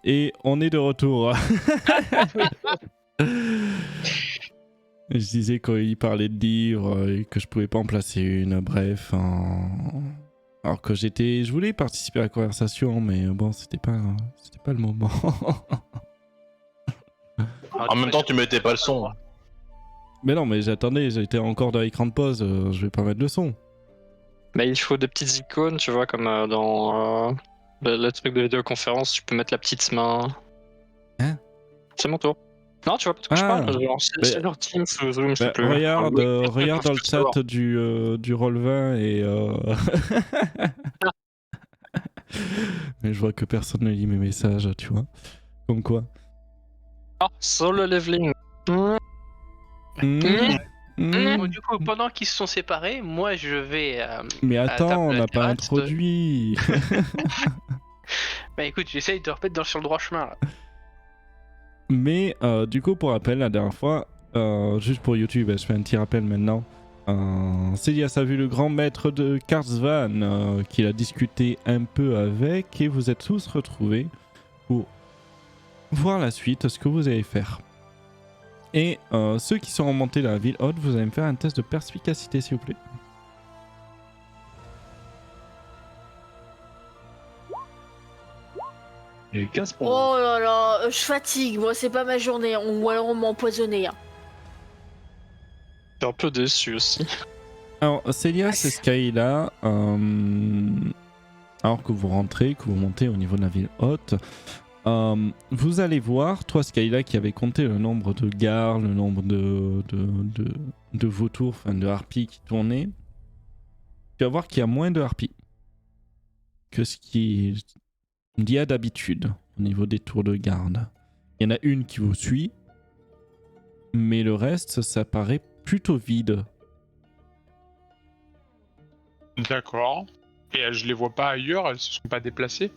Et on est de retour. Je disais qu'il parlait de livres et que je pouvais pas en placer une, bref. Alors que je voulais participer à la conversation, mais bon, c'était pas le moment. En même temps, tu mettais pas le son. Mais non, mais j'attendais, j'étais encore dans l'écran de pause, je vais pas mettre le son. Mais il faut des petites icônes, tu vois, comme dans le truc de vidéoconférence, tu peux mettre la petite main. Hein? C'est mon tour. Non, tu vois pas de quoi je parle. Genre, c'est leur Teams ou Zoom, je sais plus. Regarde dans le chat du Roll20 et... Mais je vois que personne ne lit mes messages, tu vois. Comme quoi. Ah, solo leveling. Bon, du coup, pendant qu'ils se sont séparés, moi je vais. Mais attends, on n'a pas terrasse introduit. Bah écoute, j'essaye de remettre sur le droit chemin là. Mais du coup, pour rappel, la dernière fois, juste pour YouTube, je fais un petit rappel maintenant. Célias a vu le grand maître de Karsvan, qu'il a discuté un peu avec, et vous êtes tous retrouvés pour voir la suite, ce que vous allez faire. Et ceux qui sont remontés dans la ville haute, vous allez me faire un test de perspicacité, s'il vous plaît. Et 15 points. Oh là là, je fatigue, moi c'est pas ma journée, ou alors on m'a empoisonné. Hein. T'es un peu déçu aussi. Alors, Célias et Skyla, alors que vous rentrez, que vous montez au niveau de la ville haute, vous allez voir, toi Skyla qui avait compté le nombre de gares, le nombre de vautours, enfin de harpies qui tournaient, tu vas voir qu'il y a moins de harpies que ce qu'il y a d'habitude au niveau des tours de garde. Il y en a une qui vous suit, mais le reste, ça paraît plutôt vide. D'accord. Et je les vois pas ailleurs, elles se sont pas déplacées.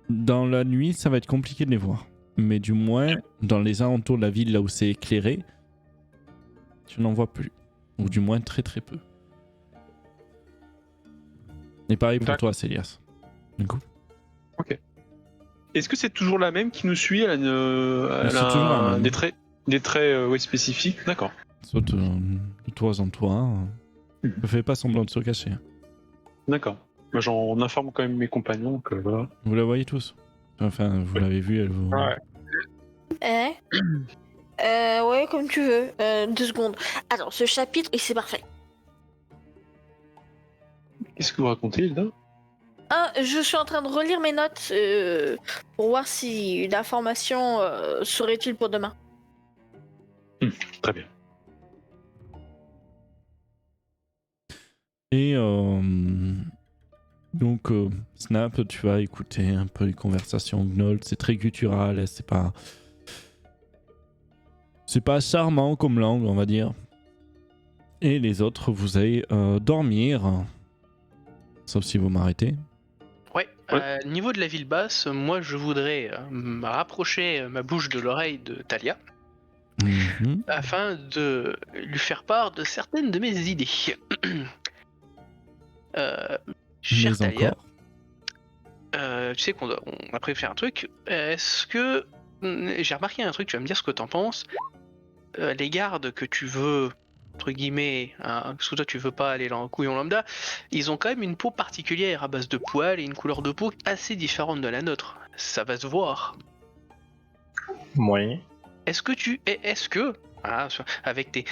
Dans la nuit, ça va être compliqué de les voir. Mais du moins, dans les alentours de la ville, là où c'est éclairé, tu n'en vois plus. Ou du moins très très peu. Et pareil pour toi, Célias. Du coup. Ok. Est-ce que c'est toujours la même qui nous suit? Elle a toujours la même. Des traits spécifiques? D'accord. Saute de toit en toit. Ne fais pas semblant de se cacher. D'accord. Moi, j'en informe quand même mes compagnons que voilà. Vous la voyez tous? Enfin, vous l'avez vue, elle vous... Ouais. Ouais, comme tu veux. 2 secondes. Attends, ce chapitre, et c'est parfait. Qu'est-ce que vous racontez, Hilda? Ah, je suis en train de relire mes notes pour voir si une information serait utile pour demain. Très bien. Et donc, Snap, tu vas écouter un peu les conversations Gnoll. C'est très guttural, c'est pas charmant comme langue, on va dire. Et les autres, vous allez dormir. Sauf si vous m'arrêtez. Ouais. Niveau de la ville basse, moi je voudrais me rapprocher ma bouche de l'oreille de Talia afin de lui faire part de certaines de mes idées. Chère Talia, tu sais qu'on a prévu faire un truc. Est-ce que j'ai remarqué un truc, tu vas me dire ce que t'en penses. Les gardes que tu veux, entre guillemets, parce que toi tu veux pas aller en couillon lambda, ils ont quand même une peau particulière à base de poils et une couleur de peau assez différente de la nôtre. Ça va se voir. Oui. Est-ce que, avec tes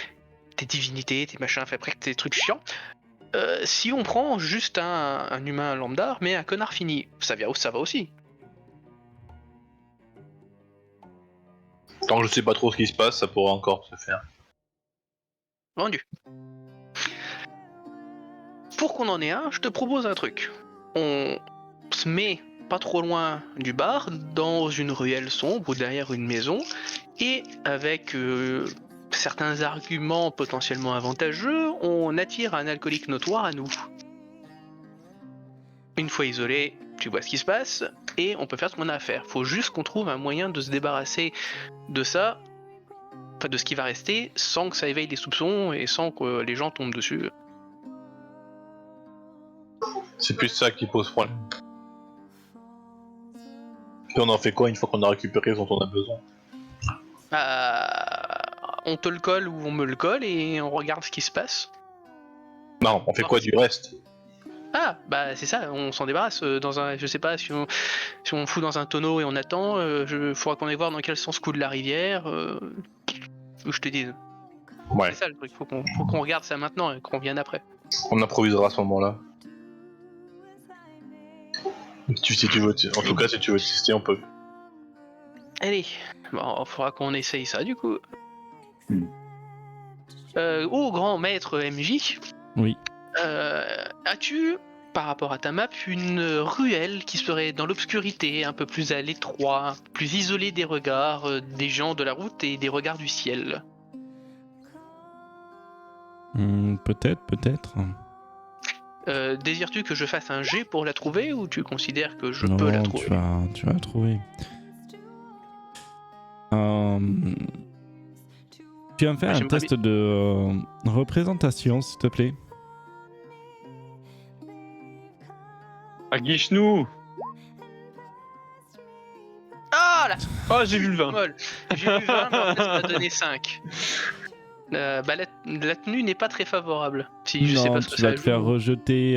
divinités, tes machins, après tes trucs chiants, si on prend juste un humain lambda, mais un connard fini, ça va aussi. Tant que je sais pas trop ce qui se passe, ça pourra encore se faire. Vendu. Pour qu'on en ait un, je te propose un truc. On se met pas trop loin du bar, dans une ruelle sombre ou derrière une maison, et avec certains arguments potentiellement avantageux, on attire un alcoolique notoire à nous. Une fois isolé, tu vois ce qui se passe, et on peut faire ce qu'on a à faire. Faut juste qu'on trouve un moyen de se débarrasser de ça, enfin de ce qui va rester, sans que ça éveille les soupçons et sans que les gens tombent dessus. C'est plus ça qui pose problème. Puis on en fait quoi une fois qu'on a récupéré ce dont on a besoin? On te le colle ou on me le colle et on regarde ce qui se passe. Non, on fait quoi du reste? Ah, bah c'est ça, on s'en débarrasse dans un... Je sais pas, si on fout dans un tonneau et on attend, faudra qu'on aille voir dans quel sens coule la rivière, ou je te dise. Ouais, C'est ça le truc, faut qu'on regarde ça maintenant et qu'on vienne après. on improvisera à ce moment-là. Si tu veux, en tout cas, si tu veux tester, on peut. Allez, bon, faudra qu'on essaye ça du coup. Oh, grand maître MJ. Oui. As-tu, par rapport à ta map, une ruelle qui serait dans l'obscurité, un peu plus à l'étroit, plus isolée des regards des gens de la route et des regards du ciel? Peut-être. Désires-tu que je fasse un jet pour la trouver ou tu considères que je Non, peux la trouver? tu vas la trouver. Tu vas me faire un j'aimerais test de représentation, s'il te plaît. Aguiche-nous. Ah là, Oh, j'ai vu le 20. molle. J'ai eu 20, mais en fait, ça m'a donné 5. Bah, la tenue n'est pas très favorable. Si je sais Non, pas ce que tu ça vas te faire joue. rejeter.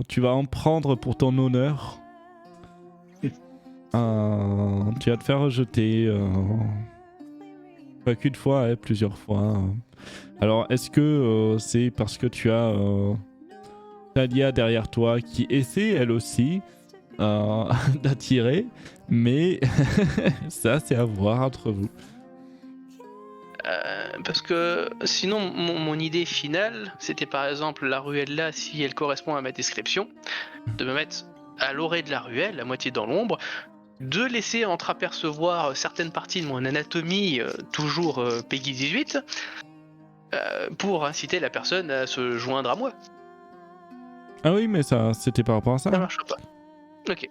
Tu vas en prendre pour ton honneur. Tu vas te faire rejeter. Pas qu'une fois, plusieurs fois. Alors, est-ce que c'est parce que tu as Talia derrière toi qui essaie elle aussi d'attirer, mais ça c'est à voir entre vous. Parce que sinon, mon idée finale, c'était par exemple la ruelle là, si elle correspond à ma description, de me mettre à l'orée de la ruelle, à moitié dans l'ombre, de laisser entreapercevoir certaines parties de mon anatomie, toujours Peggy 18, pour inciter la personne à se joindre à moi. Ah oui, mais ça c'était par rapport à ça. Ça marche pas. Ok. Et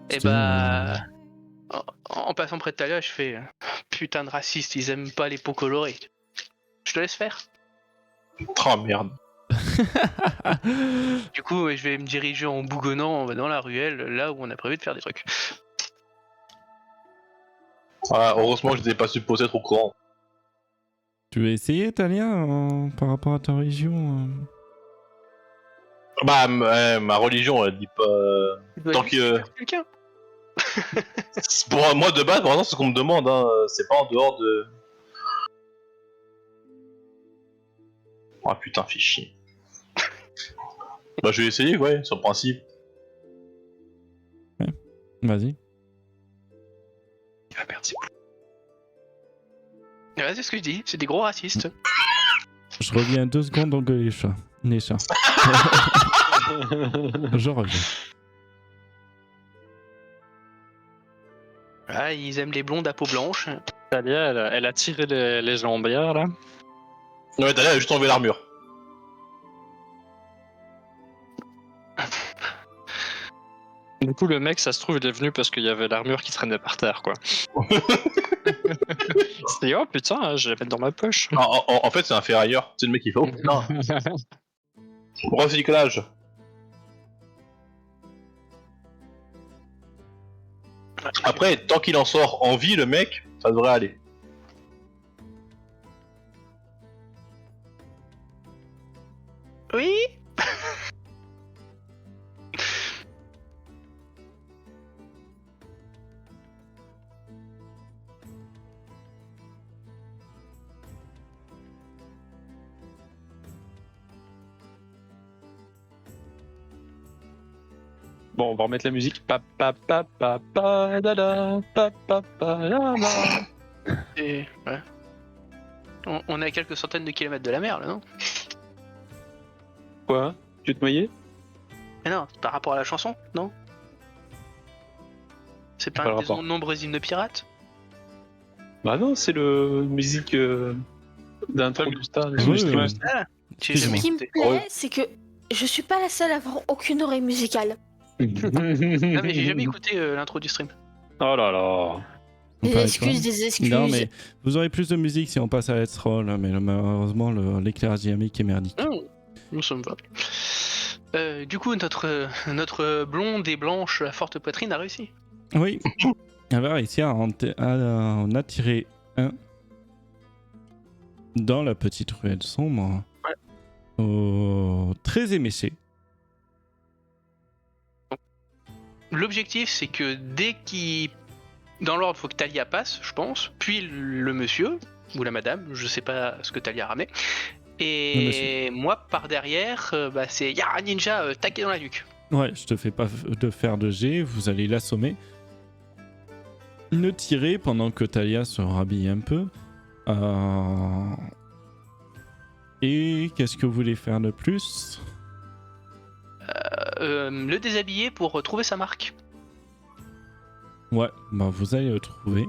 C'était, bah... En passant près de Talia, je fais putain de raciste, ils aiment pas les peaux colorées. Je te laisse faire. Oh merde. Du coup, je vais me diriger en bougonnant dans la ruelle, là où on a prévu de faire des trucs. Ah, heureusement que je n'étais pas supposé être au courant. Tu veux essayer, Talia, par rapport à ta religion Bah, ma religion, elle dit pas. Tant que. Quelqu'un. Pour moi, de base, vraiment, c'est ce qu'on me demande, hein. C'est pas en dehors de. Ah putain, fais chier. Bah, je vais essayer, ouais, sur le principe. Vas-y. Il va perdre ses poules. Ouais, c'est ce que je dis, c'est des gros racistes. Je reviens 2 secondes dans les chats. Les chats. Je reviens. Ah, ils aiment les blondes à peau blanche. Talia, elle a tiré les jambières là. Ouais, Talia, elle a juste enlevé l'armure. Du coup, le mec, ça se trouve, il est venu parce qu'il y avait l'armure qui traînait par terre, quoi. C'est dit, oh putain, je la mets dans ma poche. En fait, c'est un ferrailleur. C'est le mec qui fait oh putain. Recyclage. Après, tant qu'il en sort en vie, le mec, ça devrait aller. Oui. Bon, on va remettre la musique. Pa pa pa pa pa da da pa pa pa da da. Et ouais. On est à quelques centaines de kilomètres de la mer là, non? Quoi? Tu veux te noyer? Mais non, par rapport à la chanson, non? C'est pas Pas un le des rapport. nombreux hymnes pirates? Bah non, c'est le musique d'intro de Star. Oui, oui. Ah, j'ai Excuse-moi. jamais Ce qui me écouté. plaît, c'est que je suis pas la seule à avoir aucune oreille musicale. Non mais j'ai jamais écouté l'intro du stream. Oh là là. On Des parle excuses, quoi des excuses. Non, mais vous aurez plus de musique si on passe à Let's Roll, mais malheureusement, l'éclairage dynamique est merdique. Non, nous sommes pas. Du coup, notre blonde et blanche à forte poitrine a réussi. Oui. Elle va réussir à en attirer un dans la petite ruelle sombre. Très éméché. L'objectif, c'est que dès qu'il... Dans l'ordre, il faut que Talia passe, je pense, puis le monsieur, ou la madame, je sais pas ce que Talia ramait. Et moi, par derrière, c'est Yara Ninja taqué dans la nuque. Ouais, je te fais pas de faire de jet, vous allez l'assommer. Le tirer pendant que Talia se rhabille un peu. Et qu'est-ce que vous voulez faire de plus? Le déshabiller pour trouver sa marque. Ouais, bah vous allez le trouver.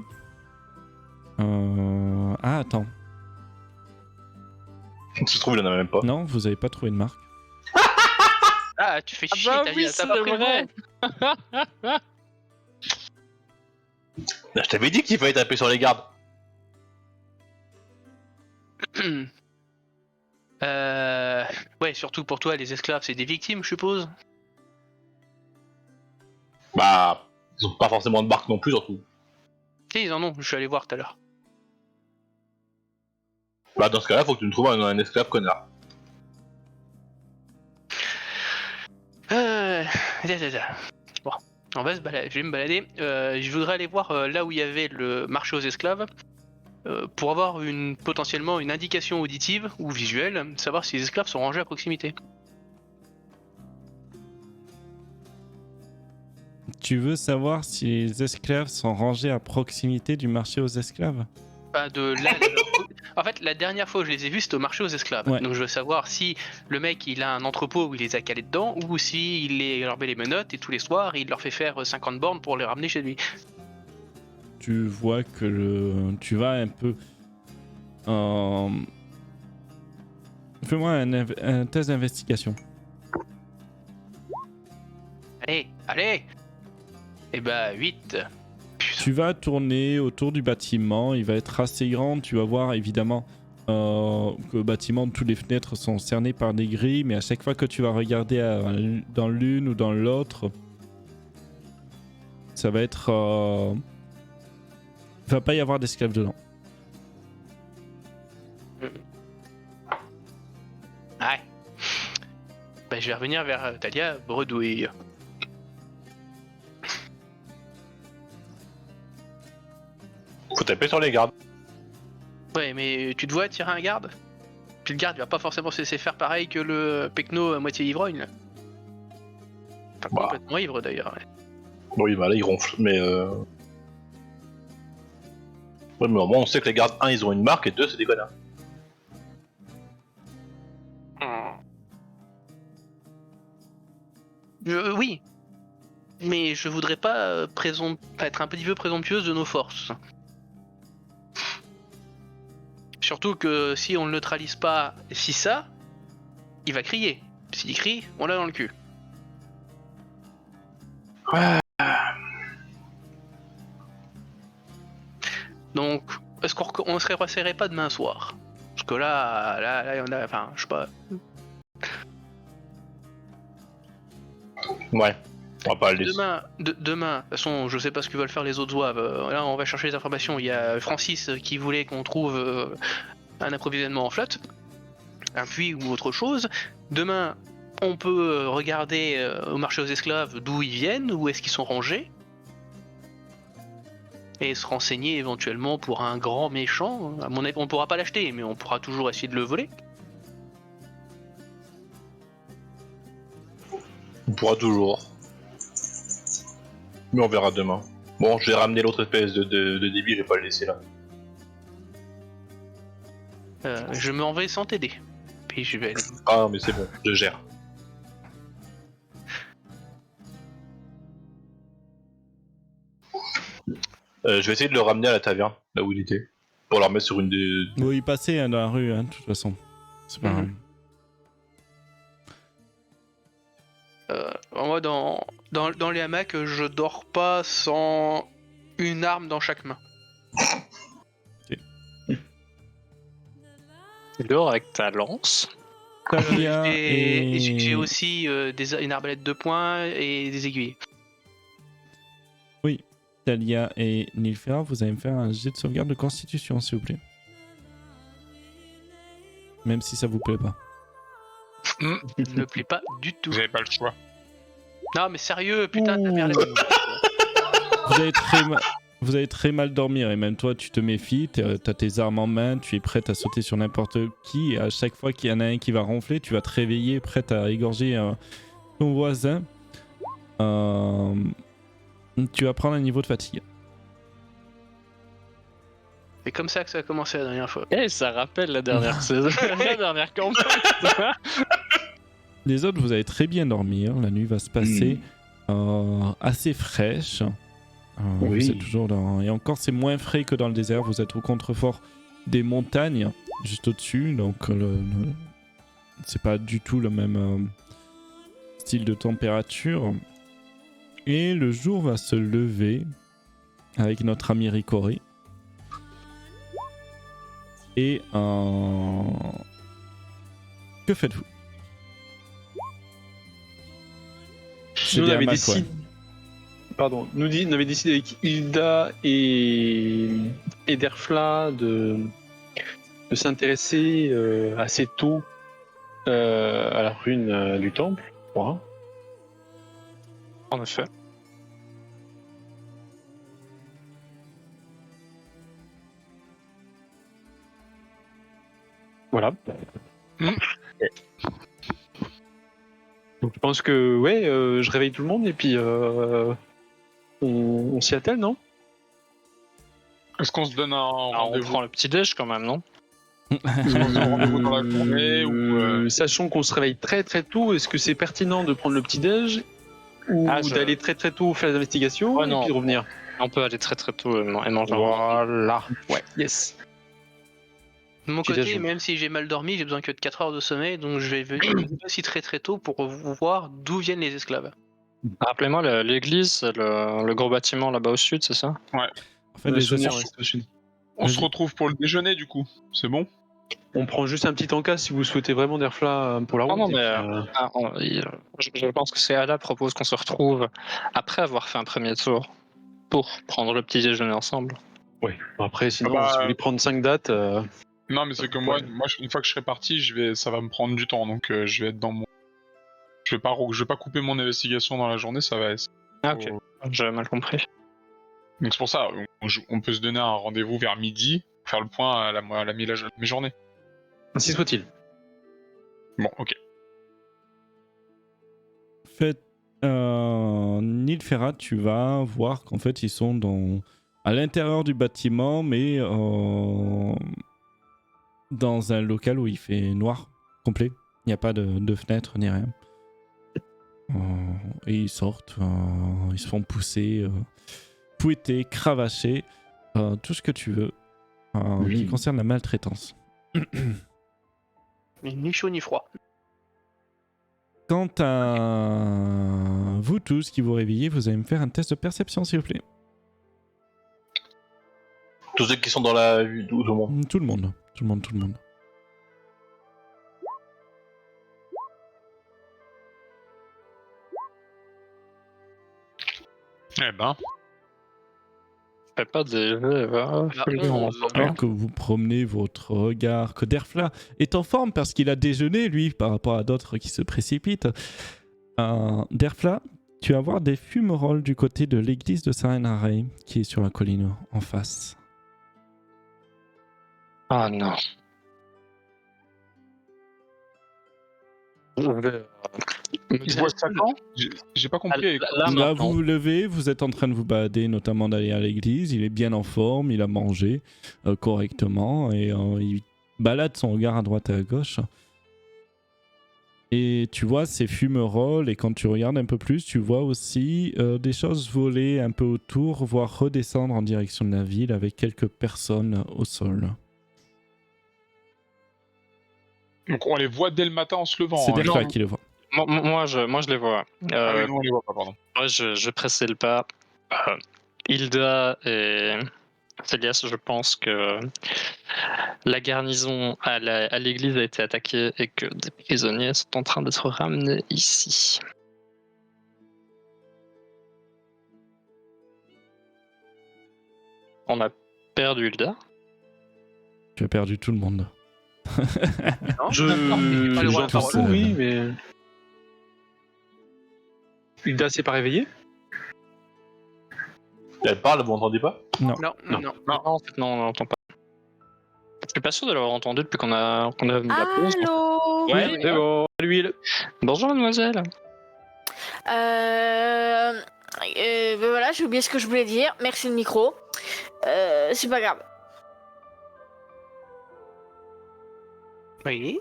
Ah, attends. Ça se trouve, il en a même pas. Non, vous avez pas trouvé de marque. Ah, tu fais chier, bah Talia, oui, t'as c'est pas pris le vrai. nom. Je t'avais dit qu'il fallait taper sur les gardes. Ouais, surtout pour toi, les esclaves, c'est des victimes, je suppose. Bah, ils ont pas forcément de marque non plus, surtout. Si, ils en ont, je suis allé voir tout à l'heure. Bah, dans ce cas-là, faut que tu me trouves un esclave connard. Bon, on va se balader, je vais me balader. Je voudrais aller voir là où il y avait le marché aux esclaves pour avoir potentiellement une indication auditive ou visuelle, savoir si les esclaves sont rangés à proximité. Tu veux savoir si les esclaves sont rangés à proximité du marché aux esclaves? Pas de là. En fait, la dernière fois que je les ai vus, c'était au marché aux esclaves. Ouais. Donc je veux savoir si le mec il a un entrepôt où il les a calés dedans, ou si leur met les menottes et tous les soirs il leur fait faire 50 bornes pour les ramener chez lui. Tu vois que tu vas un peu... Fais-moi un test d'investigation. Allez. Et bah 8. Tu vas tourner autour du bâtiment, il va être assez grand, tu vas voir évidemment que le bâtiment, toutes les fenêtres sont cernées par des grilles, mais à chaque fois que tu vas regarder dans l'une ou dans l'autre, ça va être... il va pas y avoir d'esclaves dedans. Ouais. Bah je vais revenir vers Talia bredouille. Faut taper sur les gardes. Ouais, mais tu te vois tirer un garde? Puis le garde il va pas forcément se laisser faire pareil que le pecno à moitié ivrogne là. Enfin, Bah. complètement ivre d'ailleurs. Ouais. Oui, bah là, ils ronflent, mais Ouais, mais au moins, on sait que les gardes, 1, ils ont une marque, et 2, c'est des connards. Oui. Mais je voudrais pas être un petit peu présomptueuse de nos forces. Surtout que si on le neutralise pas, si ça, il va crier. S'il crie, on l'a dans le cul. Donc, est-ce qu'on se repasserait pas demain soir? Parce que là, on a, enfin, je sais pas. Ouais, on va pas le laisser. Demain, de toute façon, je sais pas ce que veulent faire les autres zouaves. Là, on va chercher les informations. Il y a Francis qui voulait qu'on trouve un approvisionnement en flotte, un puits ou autre chose. Demain, on peut regarder au marché aux esclaves d'où ils viennent, où est-ce qu'ils sont rangés, et se renseigner éventuellement pour un grand méchant. À mon avis, on pourra pas l'acheter, mais on pourra toujours essayer de le voler. On pourra toujours. Mais on verra demain. Bon, je vais ramener l'autre espèce de débile, je vais pas le laisser là. Je m'en vais sans t'aider. Puis je vais... Ah, mais c'est bon, je gère. Je vais essayer de le ramener à la taverne, là où il était. Pour le remettre sur une des... Bon, il passait dans la rue, hein, de toute façon. C'est pas grave. Moi, dans les hamacs, je dors pas sans une arme dans chaque main. Tu dors avec ta lance. Talia Et et... j'ai aussi une arbalète de poing et des aiguilles. Talia et Nilfera, vous allez me faire un jet de sauvegarde de constitution, s'il vous plaît. Même si ça vous plaît pas. Ne me plaît pas du tout. Vous avez pas le choix. Non, mais sérieux, putain, ta mère, Vous allez très mal dormir et même toi tu te méfies, t'as tes armes en main, tu es prête à sauter sur n'importe qui et à chaque fois qu'il y en a un qui va ronfler, tu vas te réveiller prête à égorger ton voisin. Tu vas prendre un niveau de fatigue. C'est comme ça que ça a commencé la dernière fois. Eh, ça rappelle la dernière saison, la dernière campagne. Les autres, vous allez très bien dormir, la nuit va se passer assez fraîche. Oui. Vous êtes toujours dans... Et encore, c'est moins frais que dans le désert. Vous êtes au contrefort des montagnes, juste au-dessus. Donc, c'est pas du tout le même style de température. Et le jour va se lever avec notre ami Ricoré. Et que faites-vous? Nous, on bien avait Mac, décidé. ouais. Pardon, on avait décidé avec Hilda et Derfla de s'intéresser assez tôt à la rune du temple, je crois. En effet. Voilà. Donc je pense que ouais, je réveille tout le monde et puis on s'y attelle, non? Est-ce qu'on se donne un Alors, on rendez-vous prend le petit déj quand même, non? Est-ce qu'on se donne un rendez-vous dans la journée ou Sachant qu'on se réveille très très tôt, est-ce que c'est pertinent de prendre le petit déj ou d'aller très très tôt faire les investigations Ouais, et non. puis de revenir? On peut aller très très tôt et manger. Voilà. Ouais. Yes. De mon Petit côté, déj. même si j'ai mal dormi, j'ai besoin que de 4 heures de sommeil, donc je vais venir aussi très très tôt pour voir d'où viennent les esclaves. Rappelez-moi, l'église, c'est le gros bâtiment là-bas au sud, c'est ça? En fait, Le les souvenir assos- reste au sud. on se retrouve pour le déjeuner du coup? C'est bon? On prend juste un petit encas si vous souhaitez vraiment Derfla pour la route. non, mais et puis, je pense que c'est Ada propose qu'on se retrouve après avoir fait un premier tour pour prendre le petit déjeuner ensemble. ouais. Après, sinon, Ah bah, si vous voulez prendre 5 dates, Non, mais c'est que moi, une fois que je serai parti, ça va me prendre du temps, donc je vais être dans mon. Je vais pas couper mon investigation dans la journée, ça va. Ah, ok, j'avais mal compris. Donc c'est pour ça, on peut se donner un rendez-vous vers midi, faire le point à la mi-journée. ainsi soit-il. Bon, ok. Faites Nilfera, tu vas voir qu'en fait ils sont à l'intérieur du bâtiment, mais dans un local où il fait noir complet. Il n'y a pas de fenêtre ni rien. Et ils sortent, ils se font pousser, fouetter, cravacher, tout ce que tu veux qui concerne la maltraitance. Mais ni chaud ni froid. Quant à vous tous qui vous réveillez, vous allez me faire un test de perception, s'il vous plaît. Tous ceux qui sont dans la vue, tout le monde. Tout le monde. Eh ben, Fais pas des jeux, va. Alors que vous promenez votre regard, que Derfla est en forme parce qu'il a déjeuné, lui, par rapport à d'autres qui se précipitent. Derfla, tu vas voir des fumerolles du côté de l'église de Saint-Henri, qui est sur la colline en face. Ah non. Je vais, ils voient ça quand? J'ai pas compris. Là, vous vous levez, vous êtes en train de vous balader, notamment d'aller à l'église. Il est bien en forme, il a mangé correctement et il balade son regard à droite et à gauche. Et tu vois ces fumerolles, et quand tu regardes un peu plus, tu vois aussi des choses voler un peu autour, voire redescendre en direction de la ville avec quelques personnes au sol. Donc on les voit dès le matin en se levant. C'est hein. Derfla qui le voit. moi, je les vois. Ah oui, non, on les voit pas, pardon. Moi, je pressais le pas. Hilda et Célias, je pense que la garnison à l'église a été attaquée et que des prisonniers sont en train d'être ramenés ici. On a perdu Hilda. Tu as perdu tout le monde. Non, Je pas le droit de j'entends parole. tout, oui, mais. Hilda s'est pas réveillée? Elle parle, vous m'entendez pas? Non. Non, en fait, non, on n'entend pas. Je suis pas sûr de l'avoir entendu depuis qu'on a mis la pause. Allô. Ouais, C'est bon. L'huile. Bonjour mademoiselle. Ben voilà, j'ai oublié ce que je voulais dire. Merci le micro. C'est pas grave. Oui.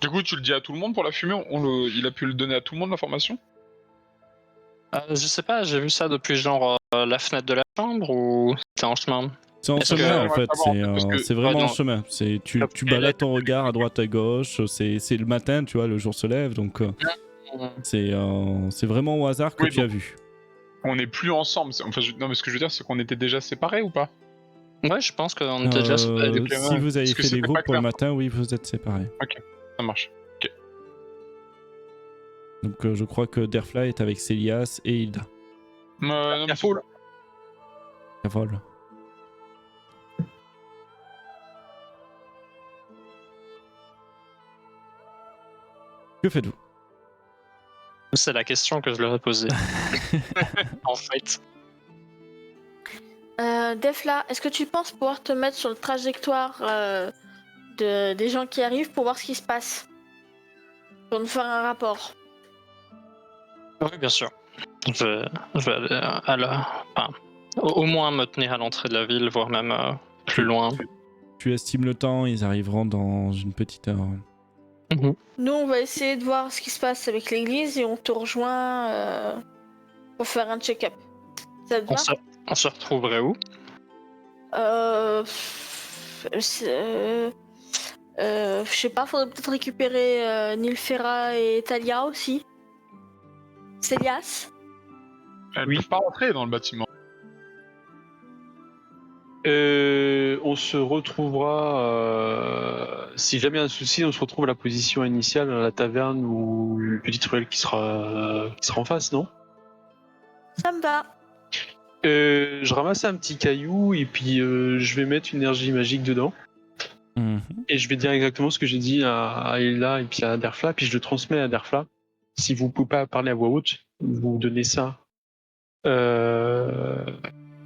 Du coup, tu le dis à tout le monde pour la fumée. Il a pu le donner à tout le monde l'information. Je sais pas, j'ai vu ça depuis genre la fenêtre de la chambre ou c'était en chemin. C'est en Est-ce que- chemin en Ouais, fait, savoir, parce que- c'est vraiment Ouais, en non. chemin. Tu Après, balades ton regard à droite à gauche, c'est le matin, tu vois, le jour se lève, donc c'est vraiment au hasard que Oui, tu as donc- vu. On n'est plus ensemble. Enfin, non, mais ce que je veux dire, c'est qu'on était déjà séparés ou pas? Ouais, je pense qu'on était déjà sur des clés, Si vous avez parce que fait des c'était groupes pas pour le clair. matin, oui, vous êtes séparés. Ça marche. Donc je crois que Derfly est avec Célias et Hilda. Non, mais Careful. Carole. Que faites-vous? C'est la question que je leur ai posée. En fait. Defla, est-ce que tu penses pouvoir te mettre sur le trajectoire des gens qui arrivent pour voir ce qui se passe? Pour nous faire un rapport. Oui, bien sûr. Je vais aller au moins me tenir à l'entrée de la ville, voire même plus loin. Tu estimes le temps, ils arriveront dans une petite heure. Nous, on va essayer de voir ce qui se passe avec l'église et on te rejoint pour faire un check-up. Ça te va? On se retrouverait où? Je sais pas, faudrait peut-être récupérer Nilfera et Talia aussi. Célias? Elle peut pas rentrer dans le bâtiment. On se retrouvera, si jamais il y a un souci, on se retrouve à la position initiale, à la taverne ou une petite ruelle qui sera en face, non? Ça me va. Je ramasse un petit caillou et puis je vais mettre une énergie magique dedans. Mhm. Et je vais dire exactement ce que j'ai dit à Ella et puis à Derfla, puis je le transmets à Derfla. Si vous pouvez pas parler à voix haute, vous donnez ça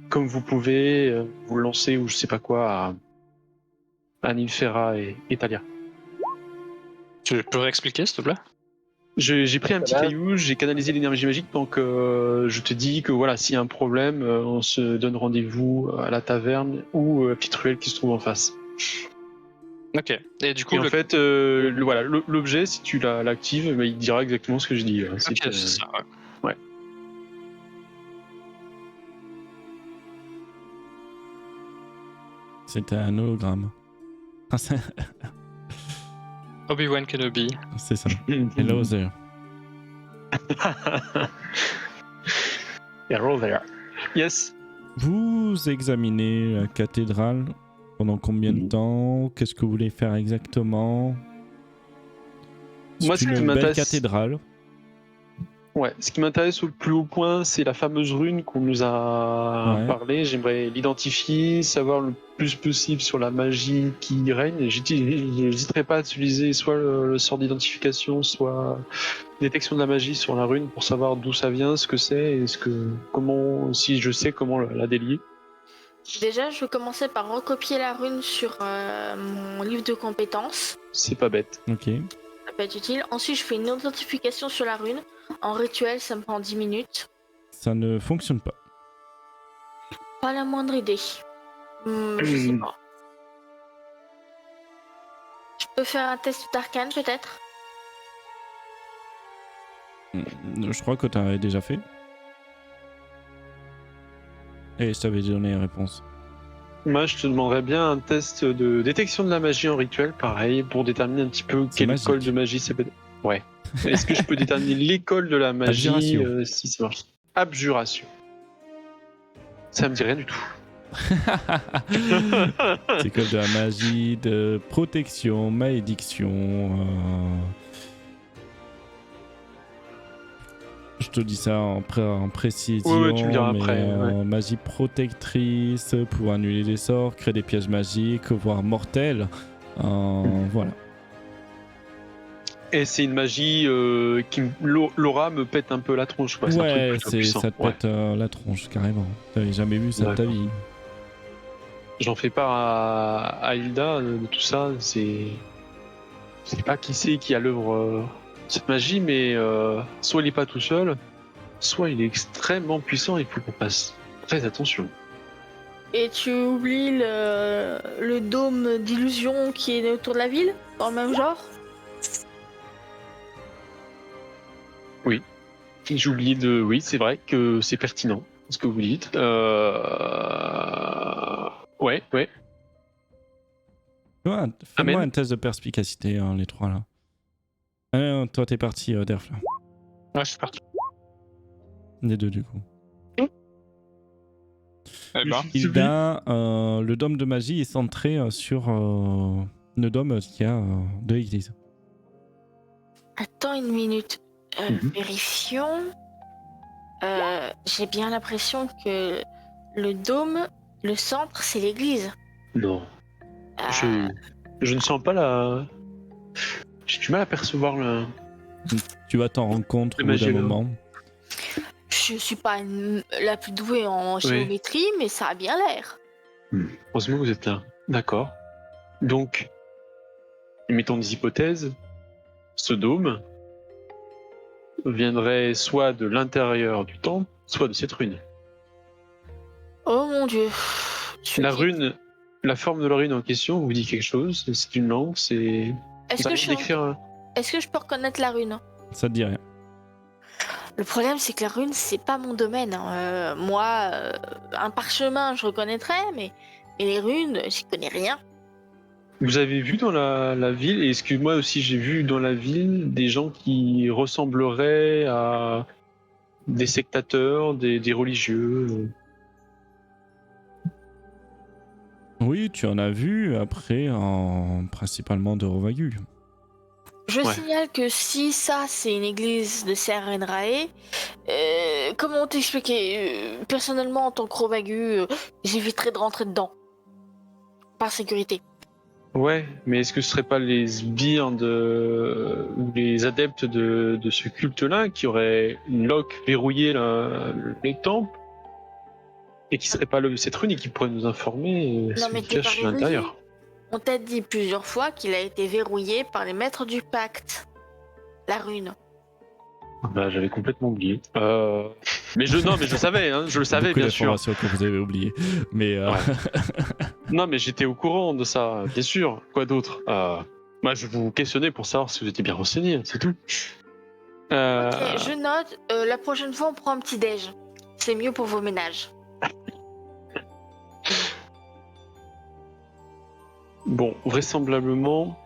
comme vous pouvez, vous le lancez ou je sais pas quoi à Nilfera et Talia. Tu peux réexpliquer, s'il te plaît? J'ai pris un petit caillou, j'ai canalisé l'énergie magique, donc je te dis que voilà, s'il y a un problème, on se donne rendez-vous à la taverne ou à la petite ruelle qui se trouve en face. Ok. Et du coup, Et en fait, voilà, l'objet, si tu l'actives, il te dira exactement ce que je dis. Ok, c'est ça, ouais. C'était un hologramme. Obi-Wan Kenobi. C'est ça. Hello there. Hello there. Yes. Vous examinez la cathédrale pendant combien de temps? Qu'est-ce que vous voulez faire exactement? Moi, C'est ce qui une belle m'intéresse- cathédrale. Ouais, ce qui m'intéresse au plus haut point, c'est la fameuse rune qu'on nous a Ouais. parlé. J'aimerais l'identifier, savoir le plus possible sur la magie qui règne. J'hésiterai pas à utiliser soit le sort d'identification, soit détection de la magie sur la rune pour savoir d'où ça vient, ce que c'est, et si je sais comment la délier. Déjà, je vais commencer par recopier la rune sur mon livre de compétences. C'est pas bête. Ok. Ça peut être utile. Ensuite, je fais une identification sur la rune. En rituel, ça me prend 10 minutes. Ça ne fonctionne pas. Pas la moindre idée. Je sais pas. Je peux faire un test d'arcane, peut-être? Je crois que tu avais déjà fait. Et je t'avais donné la réponse. Moi, je te demanderais bien un test de détection de la magie en rituel, pareil, pour déterminer un petit peu C'est quelle magique. école de magie c'est. Ouais. Est-ce que je peux déterminer l'école de la magie Abjuration. si ça marche? Abjuration. Ça me dit rien du tout. C'est comme de la magie, de protection, malédiction. te dis ça en précision. Ouais, tu me diras mais, après, ouais. Magie protectrice, pouvoir annuler des sorts, créer des pièges magiques, voire mortels. Voilà. Et c'est une magie l'aura me pète un peu la tronche, quoi. C'est un truc Ouais, plutôt puissant. ça te pète la tronche, carrément. T'avais jamais vu ça de ta D'accord. vie. J'en fais part à Hilda de tout ça. Je sais pas qui c'est qui a l'œuvre cette magie, mais soit il est pas tout seul, soit il est extrêmement puissant. Il faut qu'on fasse très attention. Et tu oublies le dôme d'illusion qui est autour de la ville, dans le même genre? J'ai oublié de. Oui, c'est vrai que c'est pertinent ce que vous dites. Ouais. Fais-moi Amen. un test de perspicacité, les trois là. Toi, t'es parti, Derfla. Ouais, je suis parti. Les deux, du coup. Eh ben, Hilda, le dôme de magie est centré sur le dôme qu'il y a de l'église. Attends une minute. Mhm. Vérifions. J'ai bien l'impression que le dôme, le centre, c'est l'église. Non. Euh, Je ne sens pas la. J'ai du mal à percevoir le. Tu vas t'en rendre compte au bout magie, d'un là. moment. Je suis pas la plus douée en géométrie, mais ça a bien l'air. Heureusement que vous êtes là. D'accord. Donc, mettons des hypothèses. Ce dôme viendrait soit de l'intérieur du temple, soit de cette rune. Oh mon dieu. La rune, la forme de la rune en question vous dit quelque chose. C'est une langue, c'est. Est-ce Vous que, arrivez à décrire. est-ce que je peux reconnaître la rune? Ça te dit rien. Le problème, c'est que la rune, c'est pas mon domaine. Moi, un parchemin, je reconnaîtrais, mais les runes, j'y connais rien. Vous avez vu dans la ville, et est-ce que moi aussi j'ai vu dans la ville des gens qui ressembleraient à des sectateurs, des religieux Oui, tu en as vu après, principalement de Rovagu. Je Ouais. signale que si ça, c'est une église de Sarenrae, comment t'expliquer personnellement, en tant que Rovagu, j'éviterais de rentrer dedans. Par sécurité. Ouais, mais est-ce que ce serait pas les sbires ou les adeptes de ce culte-là qui auraient une lock verrouillé les temples et qui serait pas cette rune et qui pourrait nous informer ce mais qui t'es cache pas à l'intérieur? On t'a dit plusieurs fois qu'il a été verrouillé par les maîtres du pacte. La rune. Bah, j'avais complètement oublié. Mais je savais, hein, je le savais Beaucoup bien sûr. d'informations que vous avez oubliées. Mais Ouais. Non, mais j'étais au courant de ça, bien sûr. Quoi d'autre? Moi, je vous questionnais pour savoir si vous étiez bien renseigné, c'est tout. Ok, je note. La prochaine fois, on prend un petit déj. C'est mieux pour vos ménages. Bon, vraisemblablement.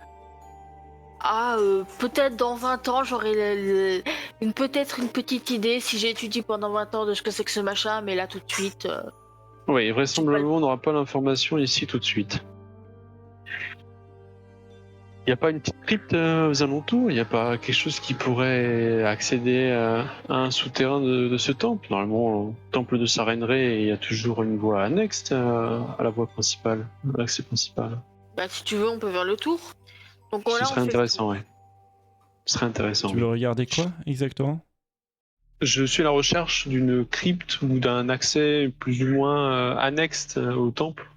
Peut-être dans 20 ans, j'aurai peut-être une petite idée si j'étudie pendant 20 ans de ce que c'est que ce machin, mais là tout de suite. Oui, vraisemblablement, on n'aura pas l'information ici tout de suite. Il n'y a pas une petite crypte aux alentours? Il n'y a pas quelque chose qui pourrait accéder à un souterrain de ce temple? Normalement, au temple de Sarenrae, il y a toujours une voie annexe à la voie principale, à l'accès principal. Bah, si tu veux, on peut faire le tour. Donc Ce là, serait on fait intéressant, oui. Ce serait intéressant. tu oui. veux regarder quoi exactement? Je suis à la recherche d'une crypte ou d'un accès plus ou moins annexe au temple.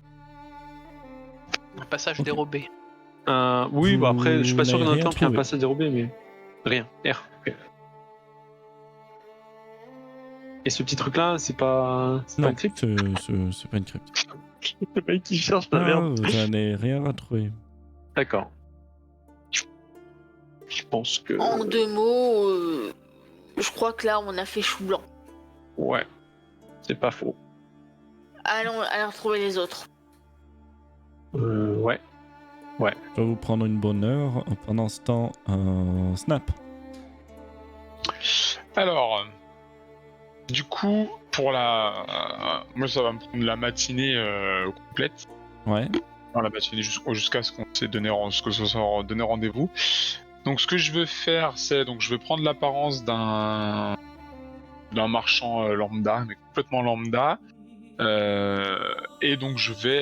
Un passage Ok. dérobé. Oui, bah après, je suis pas sûr que dans n'avez un rien temple il y a un trouvé. passage dérobé, mais rien. R. Ok. Et ce petit truc-là, c'est pas Non, une crypte? c'est pas une crypte. Le mec qui cherche la Non, merde. vous n'en avez rien à trouver. D'accord. Je pense que. En 2 mots, je crois que là, on a fait chou blanc. Ouais. C'est pas faux. Allons retrouver les autres. Ouais. Je vais vous prendre une bonne heure. Pendant ce temps, Snap. Alors, du coup, pour moi, ça va me prendre la matinée complète. Ouais. Enfin, la matinée jusqu'à ce qu'on s'est donné, ce soit donné rendez-vous. Donc, ce que je veux faire, c'est donc je vais prendre l'apparence d'un d'un marchand lambda, mais complètement lambda. Et donc je vais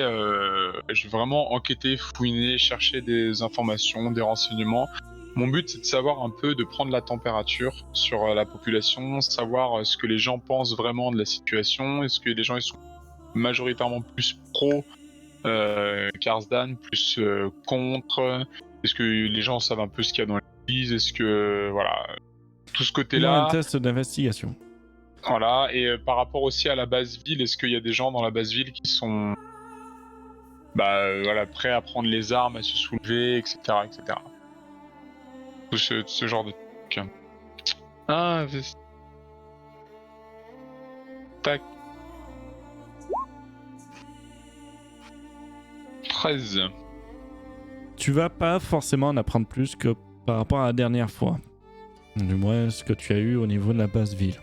vraiment enquêter, fouiner, chercher des informations, des renseignements. Mon but c'est de savoir un peu, de prendre la température sur la population, savoir ce que les gens pensent vraiment de la situation. Est-ce que les gens ils sont majoritairement plus pro Karsdan, plus contre? Est-ce que les gens savent un peu ce qu'il y a dans l'église? Est-ce que voilà, tout ce Fais-moi côté-là. un test d'investigation. Voilà, et par rapport aussi à la base ville, est-ce qu'il y a des gens dans la base ville qui sont voilà, prêts à prendre les armes, à se soulever, etc. etc. Tout ce genre de trucs. Ah, tac. 13. Tu vas pas forcément en apprendre plus que par rapport à la dernière fois. Du moins, ce que tu as eu au niveau de la base ville.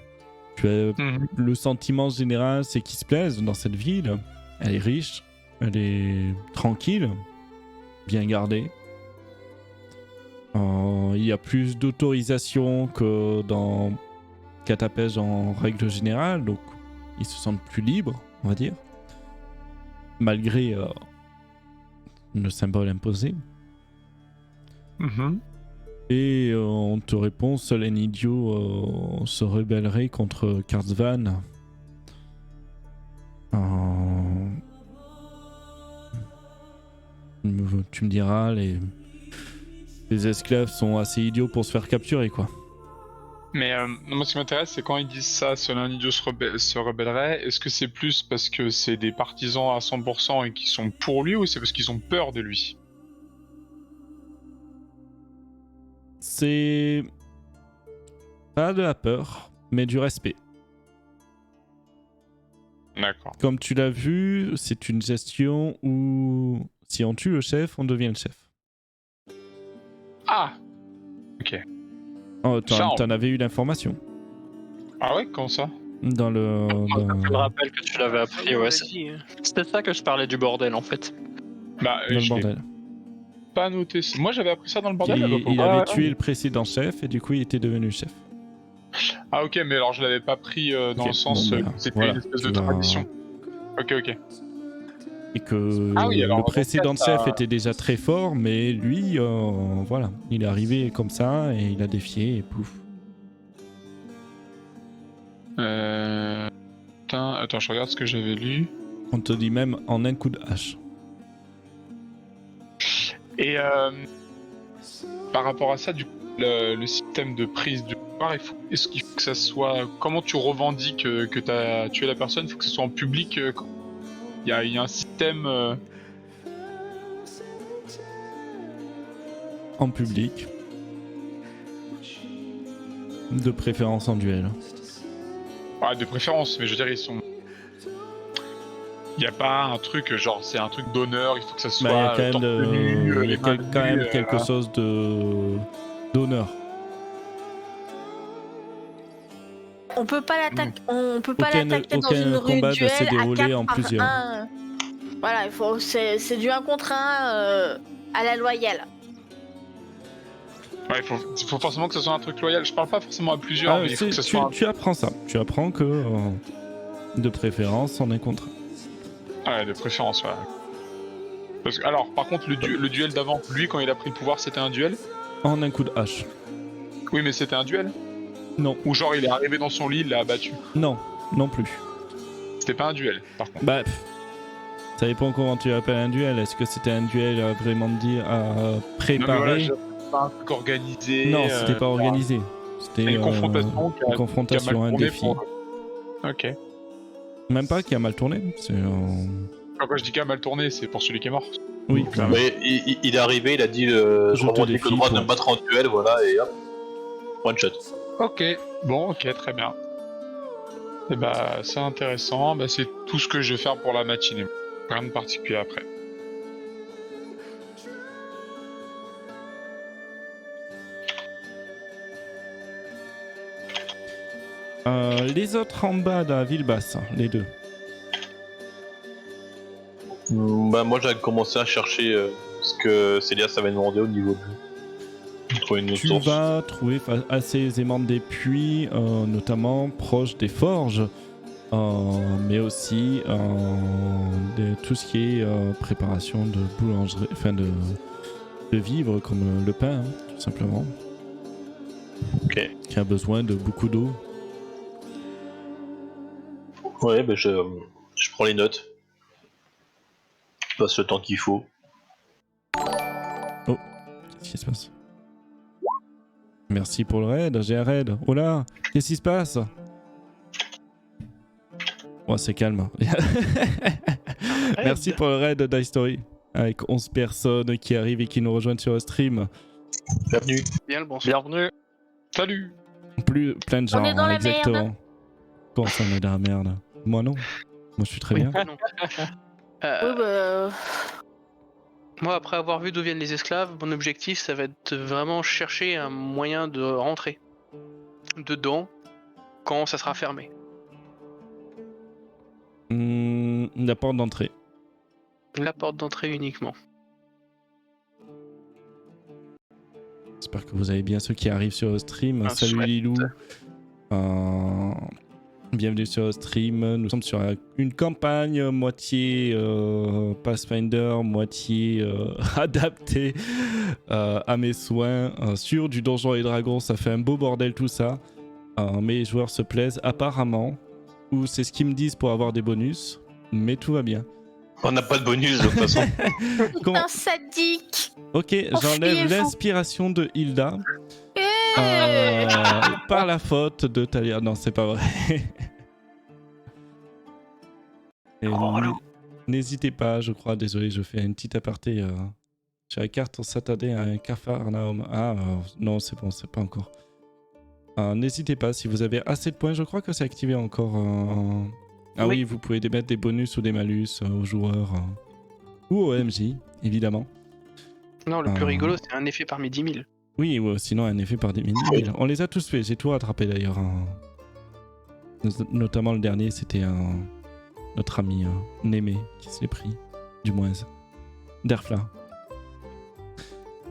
Tu as le sentiment général, c'est qu'ils se plaisent dans cette ville. Elle est riche, elle est tranquille, bien gardée. Il y a plus d'autorisation que dans Catapège en règle générale, donc ils se sentent plus libres, on va dire. Malgré le symbole imposé. Et on te répond, seul un idiot se rebellerait contre Karsvan. Tu me diras, les esclaves sont assez idiots pour se faire capturer, quoi. Mais moi ce qui m'intéresse c'est quand ils disent ça, seul un idiot se rebellerait, est-ce que c'est plus parce que c'est des partisans à 100% et qui sont pour lui, ou c'est parce qu'ils ont peur de lui? C'est pas de la peur, mais du respect. D'accord. Comme tu l'as vu, c'est une gestion où si on tue le chef, on devient le chef. Ah. Ok. Oh, t'en avais eu l'information. Ah ouais, comment ça? Dans le... Je me rappelle que tu l'avais appris, ouais. C'était ça que je parlais du bordel en fait. Bah, dans le je l'ai bordel. pas noté. Moi j'avais appris ça dans le bordel. Il avait tué le précédent chef et du coup il était devenu chef. Ah ok, mais alors je l'avais pas pris dans Ok, le sens bon, que bah, c'était voilà, une espèce tu de vas- tradition. Ok. Et que Ah oui, alors, le dans ce précédent cas, ça- chef était déjà très fort, mais lui, voilà, il est arrivé comme ça et il a défié et pouf. Attends, je regarde ce que j'avais lu. On te dit même en un coup de hache. Et par rapport à ça, du coup, le système de prise du pouvoir, est-ce qu'il faut que ça soit... Comment tu revendiques que tu as tué la personne? Il faut que ce soit en public. Il y a un système... En public. De préférence en duel. de préférence, mais je veux dire, ils sont... Il n'y a pas un truc, genre, c'est un truc d'honneur, il faut que ça soit... Il y a quand même, torse nu, il y a les mains quand même nues, quelque chose d'honneur. On peut pas l'attaquer. On peut pas Aucun l'attaquer dans une rue combat ne duel s'est à déroulé 4 en par plusieurs. 1. Voilà, c'est du 1 contre 1 à la loyale. Ouais, il faut forcément que ce soit un truc loyal. Je parle pas forcément à plusieurs, Ah, mais il faut que ce soit... tu apprends ça. Tu apprends que de préférence on est contre. Ouais, de préférence, ouais. Parce que, alors, par contre, le duel d'avant, lui, quand il a pris le pouvoir, c'était un duel? En un coup de hache. Oui, mais c'était un duel? Non. Ou genre, il est arrivé dans son lit, il l'a abattu? Non, non plus. C'était pas un duel, par contre. Bah, ça dépend comment tu appelles un duel. Est-ce que c'était un duel à vraiment dire à préparer? Pas un truc organisé. Non, c'était pas organisé. C'était une confrontation qui a mal un tourné défi. Ok. Même pas qui a mal tourné. C'est Quand je dis qu'il a mal tourné, c'est pour celui qui est mort. oui. Mais il est arrivé, il a dit je te revendique défie le droit de pour- me battre en duel, voilà, et hop. One shot. Ok. Bon, ok, très bien. Et bah, c'est intéressant. Bah, c'est tout ce que je vais faire pour la matinée. Rien de particulier après. Les autres en bas de la ville basse, les deux. Bah, moi, j'avais commencé à chercher ce que Célia avait demandé au niveau Trouver une autre Tu source. vas trouver assez aisément des puits, notamment proches des forges, mais aussi tout ce qui est préparation de boulangerie, enfin de vivres comme le pain, hein, tout simplement. Ok. Qui a besoin de beaucoup d'eau. Ouais, bah je prends les notes. Je passe le temps qu'il faut. Qu'est-ce qui se passe? Merci pour le raid, j'ai un raid. Oh là, qu'est-ce qui se passe? Oh, c'est calme. Merci pour le raid Dice Story. Avec 11 personnes qui arrivent et qui nous rejoignent sur le stream. Bienvenue. Bien le bonsoir. Bienvenue. Salut. Plein de gens, On est dans la exactement. merde. Comment ça, on est dans la merde? Moi non. Moi je suis très bien. Non. Oui, bah, Moi, après avoir vu d'où viennent les esclaves, mon objectif, ça va être de vraiment chercher un moyen de rentrer dedans quand ça sera fermé. La porte d'entrée. La porte d'entrée uniquement. J'espère que vous allez bien ceux qui arrivent sur le stream. Un Salut souhait. Lilou. Bienvenue sur le stream. Nous sommes sur une campagne moitié Pathfinder, moitié adaptée à mes soins. Sur du Donjons et Dragons, ça fait un beau bordel tout ça. Mais les joueurs se plaisent apparemment. Ou c'est ce qu'ils me disent pour avoir des bonus. Mais tout va bien. On n'a pas de bonus de toute façon. Comment... un sadique. Ok, j'enlève Enfuyez-vous. l'inspiration de Hilda. Par la faute de Talia. Non, c'est pas vrai. Et n'hésitez pas, je crois, désolé, je fais une petite aparté. Sur la carte, on s'attendait à un Capharnaüm. Non, c'est bon, c'est pas encore. N'hésitez pas, si vous avez assez de points, je crois que c'est activé encore. Ah oui, vous pouvez mettre des bonus ou des malus aux joueurs. Ou aux MJ, évidemment. Non, le plus rigolo, c'est un effet parmi 10 000. Oui, ou sinon un effet par des mini. On les a tous fait, j'ai tout rattrapé d'ailleurs. Notamment le dernier, c'était notre ami Némé qui se l'est pris, du moins. Derfla.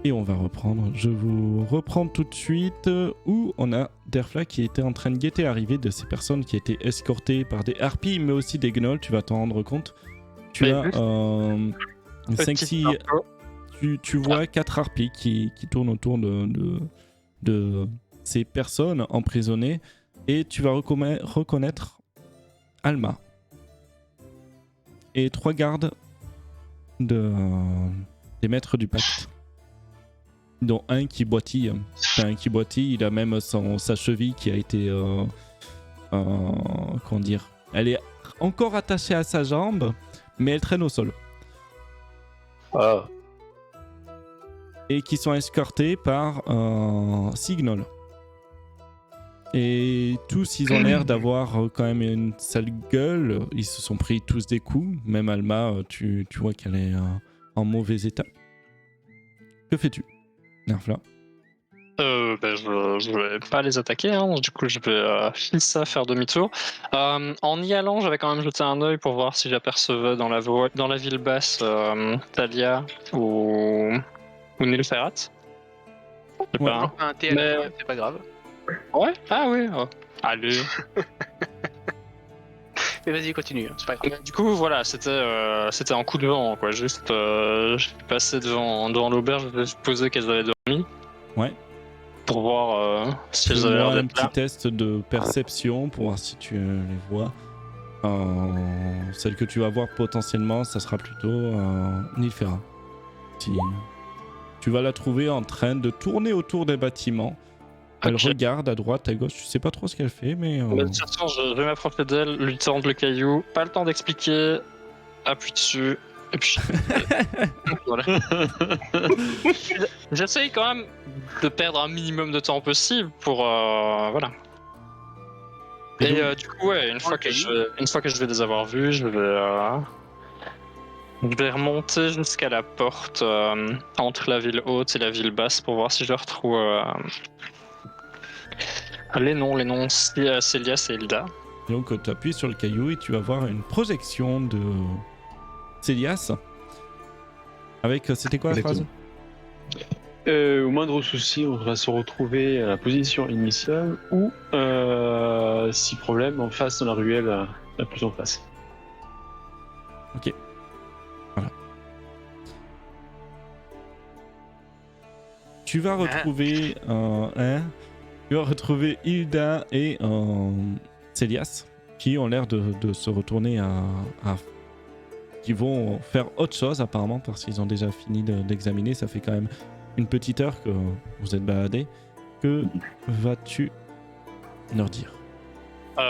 Et on va reprendre. Je vous reprends tout de suite où on a Derfla qui était en train de guetter l'arrivée de ces personnes qui étaient escortées par des harpies, mais aussi des gnolls, tu vas t'en rendre compte. Tu as 5-6... Tu vois 4 harpies qui tournent autour de ces personnes emprisonnées et tu vas reconnaître Alma et 3 gardes des maîtres du pacte, dont un qui boitille. Il a même sa cheville qui a été comment dire, elle est encore attachée à sa jambe mais elle traîne au sol. Ah. Et qui sont escortés par Signal. Et tous, ils ont l'air d'avoir quand même une sale gueule. Ils se sont pris tous des coups. Même Alma, tu vois qu'elle est en mauvais état. Que fais-tu, Nerfla? Je vais pas les attaquer, hein. Du coup je vais faire demi-tour. En y allant, j'avais quand même jeté un œil pour voir si j'apercevais dans la ville basse Talia ou Nilferat. Je sais Ouais. pas, hein. Un TL, Mais- c'est pas grave. Ouais. Ah oui. Allez. Mais vas-y, continue, hein, c'est pas grave. Mais du coup, voilà, c'était un coup de vent, quoi. Juste, je suis passé devant l'auberge, je supposais qu'elles avaient dormi. Ouais. Pour voir si elles avaient Fais-moi l'air un d'être petit là. test de perception pour voir si tu les vois. Celle que tu vas voir potentiellement, ça sera plutôt Nilfera. Si tu vas la trouver en train de tourner autour des bâtiments. Elle Ok. regarde à droite, à gauche, tu sais pas trop ce qu'elle fait, mais... Mais de toute façon, je vais m'approcher d'elle, lui tendre le caillou, pas le temps d'expliquer, appuie dessus, et puis. Voilà. J'essaye quand même de perdre un minimum de temps possible pour. Voilà. Et Et donc- du coup, ouais, une fois que je vais les avoir vus, je vais remonter jusqu'à la porte entre la ville haute et la ville basse pour voir si je retrouve les noms Célias et Hilda. Donc tu appuies sur le caillou et tu vas voir une projection de Célias. Avec, c'était quoi la phrase? Au moindre souci, on va se retrouver à la position initiale ou, si problème, en face dans la ruelle la plus en face. Ok. Voilà. Tu vas retrouver tu vas retrouver Hilda et Célias qui ont l'air de se retourner qui vont faire autre chose apparemment parce qu'ils ont déjà fini d'examiner. Ça fait quand même une petite heure que vous êtes baladés. Que vas-tu leur dire?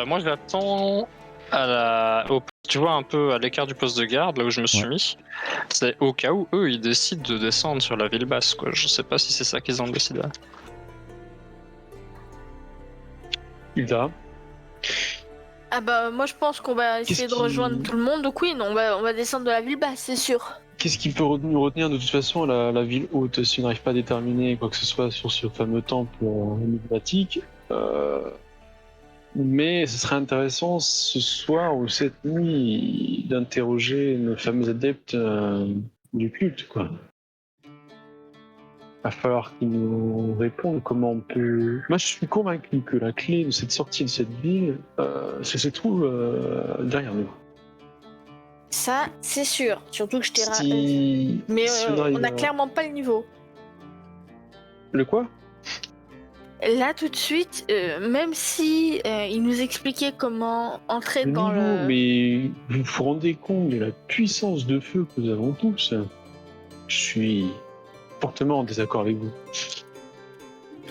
Moi, j'attends tu vois, un peu à l'écart du poste de garde, là où je me suis mis. C'est au cas où eux, ils décident de descendre sur la ville basse, quoi. Je sais pas si c'est ça qu'ils ont décidé. Hilda. Ah bah moi je pense qu'on va essayer de rejoindre tout le monde, donc oui, non, on va descendre de la ville basse, c'est sûr. Qu'est-ce qui peut nous retenir de toute façon à la ville haute si on n'arrive pas à déterminer quoi que ce soit sur ce fameux temple énigmatique mais ce serait intéressant ce soir ou cette nuit d'interroger nos fameux adeptes du culte, quoi. Va falloir qu'ils nous répondent comment on peut... Moi je suis convaincu que la clé de cette sortie de cette ville se trouve derrière nous. Ça, c'est sûr. Surtout que je t'ai Mais si on a clairement pas le niveau. Le quoi? Là, tout de suite, même si il nous expliquait comment entrer dans le... Mais vous vous rendez compte de la puissance de feu que nous avons tous? Je suis fortement en désaccord avec vous.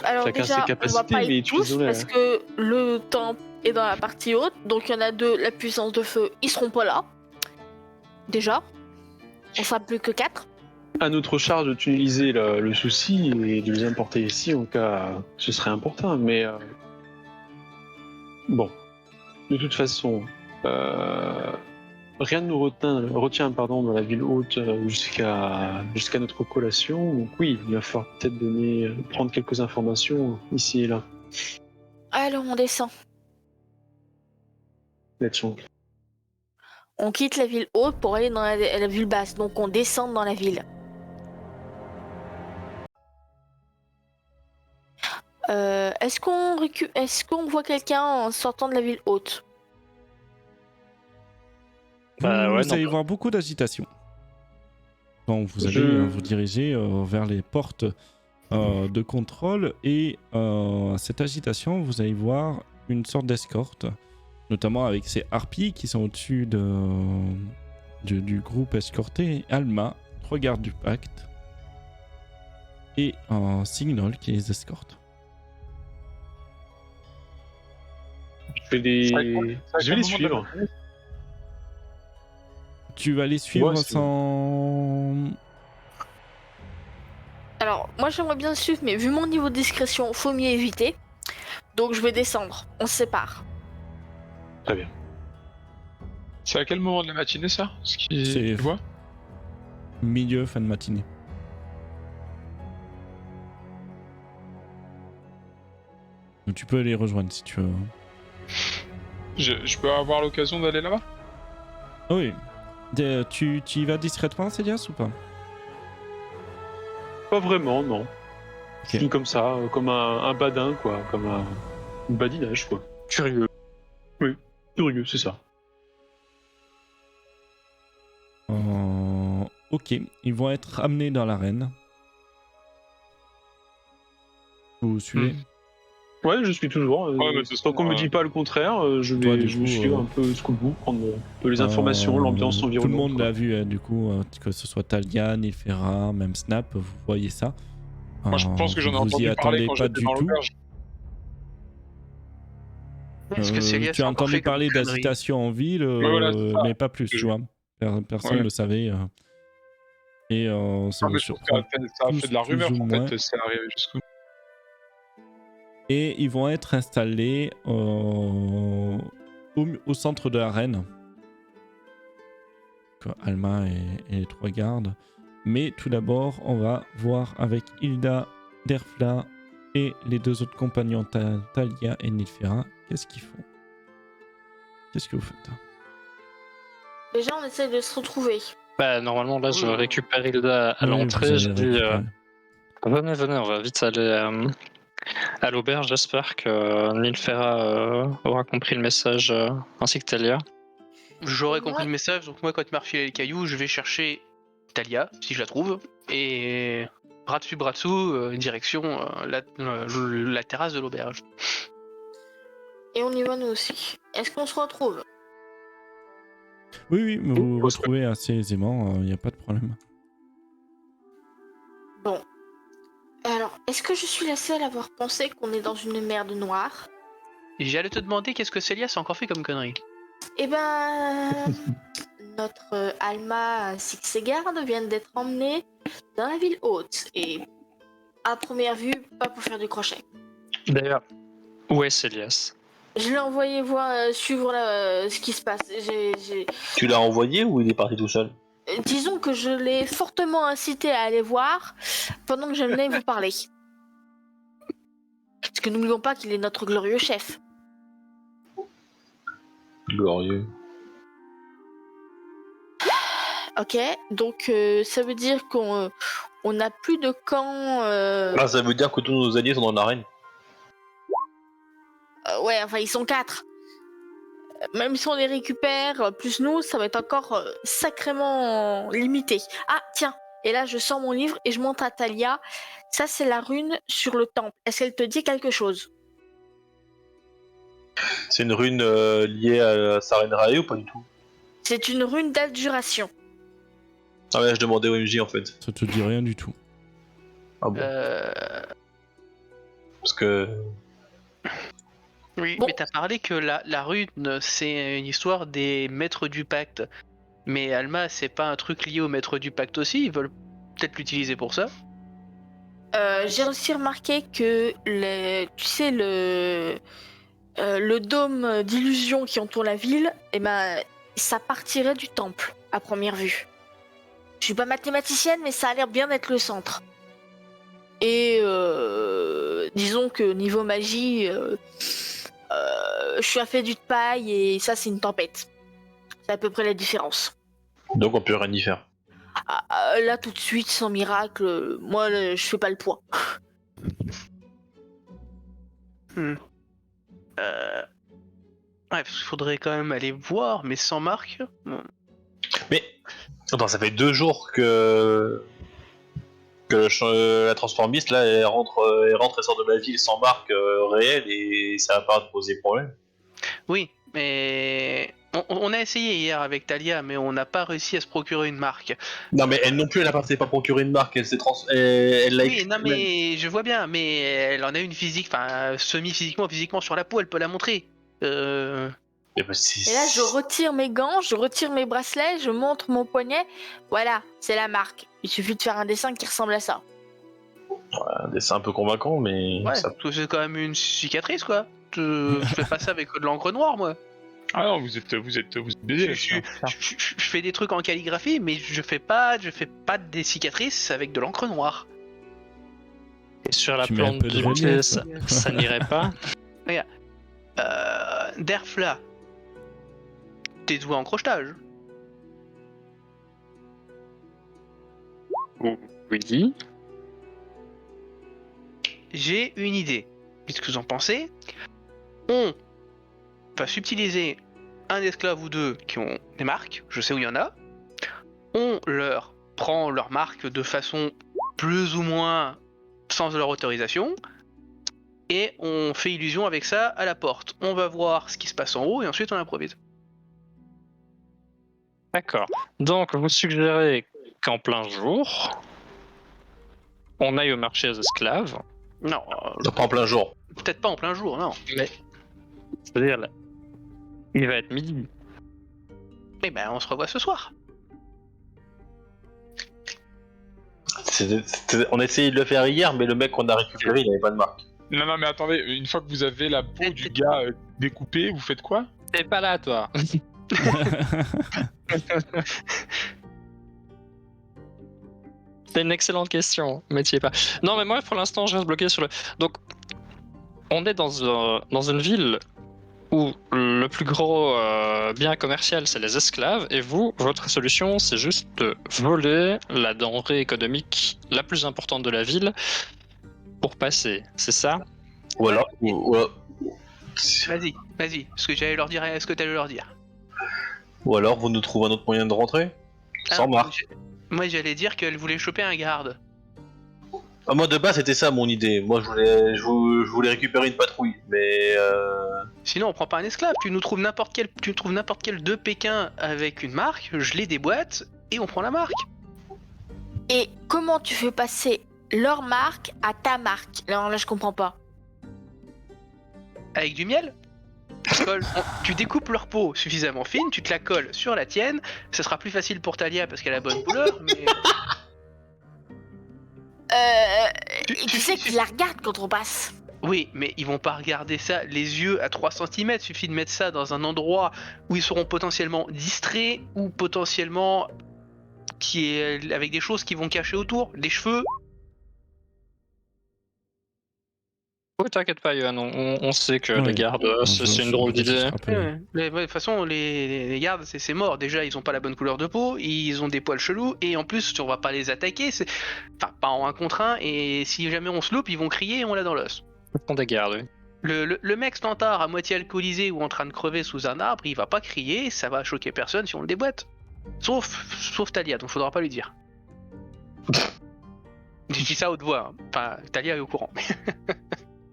Alors chacun déjà, ses capacités, on va pas mais être tous parce que le temple est dans la partie haute, donc il y en a deux, la puissance de feu, ils seront pas là. Déjà, on sera plus que 4. À notre charge de tunneliser le souci et de les importer ici en cas ce serait important, mais bon, de toute façon, rien ne nous retient dans la ville haute jusqu'à notre collation. Donc oui, il va falloir peut-être prendre quelques informations ici et là. Alors on descend. Let's go. On quitte la ville haute pour aller dans la ville basse, donc on descend dans la ville. Est-ce qu'on voit quelqu'un en sortant de la ville haute? Vous allez voir beaucoup d'agitation quand vous allez vous diriger vers les portes de contrôle et cette agitation, vous allez voir une sorte d'escorte, notamment avec ces harpies qui sont au-dessus du groupe escorté, Alma, 3 gardes du pacte et un Signal qui les escorte. Je vais les suivre. Tu vas les suivre Ouais, sans... Alors, moi j'aimerais bien suivre, mais vu mon niveau de discrétion, faut mieux éviter. Donc je vais descendre, on se sépare. Très bien. C'est à quel moment de la matinée ça? C'est milieu, fin de matinée. Donc tu peux les rejoindre si tu veux. Je peux avoir l'occasion d'aller là-bas? Oui. Tu y vas discrètement, Célias, ou pas? Pas vraiment, non. Ok. Je suis comme ça, comme un badin, quoi, comme un badinage, quoi. Curieux. Oui, curieux, c'est ça. Ok, ils vont être amenés dans l'arène. Vous suivez? Ouais, je suis toujours. Tant qu'on me dit pas le contraire, je vais suivre un peu jusqu'au bout, prendre un peu les informations, l'ambiance environnante. Tout le monde l'a vu, du coup, que ce soit Talia, Nilfera, même Snap, vous voyez ça. Moi, je pense que j'en ai entendu parler quand j'étais dans l'auberge. Tu as entendu parler d'agitation en ville, voilà, mais pas plus, tu vois. Personne ne le savait. Et ça me surprend. Ça a fait de la rumeur, en fait, c'est arrivé jusqu'où. Et ils vont être installés au centre de l'arène. Alma et les 3 gardes. Mais tout d'abord, on va voir avec Hilda, Derfla et les 2 autres compagnons, Talia et Nilfera, qu'est-ce qu'ils font? Qu'est-ce que vous faites? Déjà, on essaie de se retrouver. Bah, normalement, là, je récupère Hilda à l'entrée. Je dis Venez, on va vite aller à l'auberge. J'espère que Nilfera aura compris le message, ainsi que Talia. J'aurais Moi- compris le message, donc moi, quand tu m'as refilé les cailloux, je vais chercher Talia, si je la trouve, et bras dessus, direction la terrasse de l'auberge. Et on y va nous aussi. Est-ce qu'on se retrouve? Oui, mais vous vous retrouvez assez aisément, il n'y a pas de problème. Bon. Alors, est-ce que je suis la seule à avoir pensé qu'on est dans une merde noire? Et j'allais te demander qu'est-ce que Célias a encore fait comme connerie. Eh ben... notre Alma Sixegarde vient d'être emmenée dans la ville haute. Et à première vue, pas pour faire du crochet. D'ailleurs, où est Célias? Je l'ai envoyé voir, suivre ce qui se passe. Tu l'as envoyé ou il est parti tout seul? Disons que je l'ai fortement incité à aller voir pendant que je venais vous parler. Parce que n'oublions pas qu'il est notre glorieux chef. Glorieux. Ok, donc ça veut dire qu'on n'a plus de camp. Ah, ça veut dire que tous nos alliés sont dans l'arène. Ouais, enfin ils sont 4. Même si on les récupère, plus nous, ça va être encore sacrément limité. Ah, tiens, et là je sors mon livre et je montre à Talia. Ça, c'est la rune sur le temple. Est-ce qu'elle te dit quelque chose? C'est une rune liée à Sarenrae ou pas du tout? C'est une rune d'adjuration. Ah ouais, je demandais au MJ en fait. Ça te dit rien du tout. Ah bon? Parce que... Oui, Bon. mais t'as parlé que la rune, c'est une histoire des maîtres du pacte. Mais Alma, c'est pas un truc lié aux maîtres du pacte aussi? Ils veulent peut-être l'utiliser pour ça? J'ai aussi remarqué que le dôme d'illusion qui entoure la ville, eh ben, ça partirait du temple à première vue. Je suis pas mathématicienne, mais ça a l'air bien d'être le centre. Et disons que niveau magie, je suis un fédu de paille et ça c'est une tempête. C'est à peu près la différence. Donc on peut rien y faire. Là tout de suite, sans miracle, moi je fais pas le poids. Ouais, parce qu'il faudrait quand même aller voir, mais sans marque. Bon. Mais... Attends, ça fait 2 jours que la transformiste là, elle rentre et sort de la ville sans marque réelle et ça va pas poser problème. Oui, mais on a essayé hier avec Talia, mais on n'a pas réussi à se procurer une marque. Non mais elle non plus, elle s'est pas procuré une marque, elle s'est elle l'a Oui, écrit non elle-même. mais je vois bien, mais elle en a une physique, enfin physiquement sur la peau, elle peut la montrer. Et bah, Et là, je retire mes gants, je retire mes bracelets, je montre mon poignet. Voilà, c'est la marque. Il suffit de faire un dessin qui ressemble à ça. un dessin un peu convaincant, mais Ouais, ça... parce que c'est quand même une cicatrice quoi. Je fais pas ça avec de l'encre noire moi. Ah non, vous êtes baisé. Je fais des trucs en calligraphie, mais je fais pas des cicatrices avec de l'encre noire. Et sur la Tu mets un plante peu de du relief. pied, ça n'irait pas? Derfla, t'es doué en crochetage. Oui. J'ai une idée. Qu'est-ce que vous en pensez? On va subtiliser un esclave ou deux qui ont des marques, je sais où il y en a. On leur prend leurs marques de façon plus ou moins sans leur autorisation. Et on fait illusion avec ça à la porte. On va voir ce qui se passe en haut et ensuite on improvise. D'accord. Donc, vous suggérez qu'en plein jour, on aille au marché aux esclaves. Non, Pas en plein jour. peut-être pas en plein jour, non. Mais, c'est-à-dire, là, il va être midi. Eh ben, on se revoit ce soir. On a essayé de le faire hier, mais le mec qu'on a récupéré, il avait pas de marque. Non, mais attendez, une fois que vous avez la peau du gars découpée, vous faites quoi? T'es pas là, toi. C'est une excellente question, mais tu y es pas. Non, mais moi, pour l'instant, je reste bloqué sur le... Donc, on est dans une ville où le plus gros bien commercial, c'est les esclaves, et vous, votre solution, c'est juste de voler la denrée économique la plus importante de la ville pour passer, c'est ça? Ou alors, Vas-y, ce que j'allais leur dire, est-ce que t'allais leur dire? ou alors vous nous trouvez un autre moyen de rentrer sans marque. Moi j'allais dire qu'elle voulait choper un garde. Ah, moi de base c'était ça mon idée. Moi je voulais récupérer une patrouille, mais Sinon on prend pas un esclave, tu nous trouves n'importe quel de Pékin avec une marque, je les déboîte et on prend la marque. Et comment tu fais passer leur marque à ta marque? Alors là, je comprends pas. Avec du miel. Tu découpes leur peau suffisamment fine, tu te la colles sur la tienne, ce sera plus facile pour Talia parce qu'elle a la bonne couleur, mais... Tu sais qu'ils la regardent quand on passe. Oui, mais ils vont pas regarder ça les yeux à 3 cm, suffit de mettre ça dans un endroit où ils seront potentiellement distraits ou potentiellement avec des choses qui vont cacher autour, les cheveux. Oh, t'inquiète pas, Yohan, on sait que Oui. les gardes, c'est une drôle d'idée. De toute façon, les gardes, c'est mort. Déjà, ils ont pas la bonne couleur de peau, ils ont des poils chelous, et en plus, on va pas les attaquer, enfin, pas en 1 contre 1, et si jamais on se loupe, ils vont crier et on l'a dans l'os. Ils font des gardes, oui. Le mec stantard à moitié alcoolisé ou en train de crever sous un arbre, il va pas crier, ça va choquer personne si on le déboîte. Sauf Talia, donc faudra pas lui dire. Je dis ça à haute voix, hein. Enfin, Talia est au courant.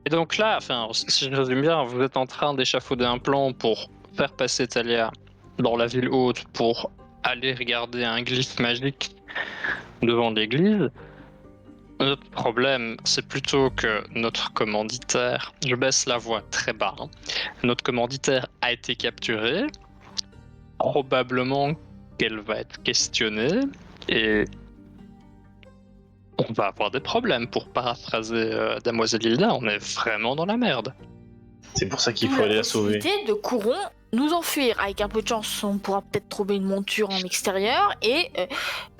Et donc là, enfin, si je résume bien, vous êtes en train d'échafauder un plan pour faire passer Talia dans la ville haute pour aller regarder un glyphe magique devant l'église. Notre problème, c'est plutôt que notre commanditaire, je baisse la voix très bas, hein. Notre commanditaire a été capturé, probablement qu'elle va être questionnée, et on va avoir des problèmes, pour paraphraser Damoiselle Hilda, on est vraiment dans la merde. c'est pour ça qu'il D'où faut aller la sauver. possibilité de Couron nous enfuir. Avec un peu de chance, on pourra peut-être trouver une monture en extérieur. Et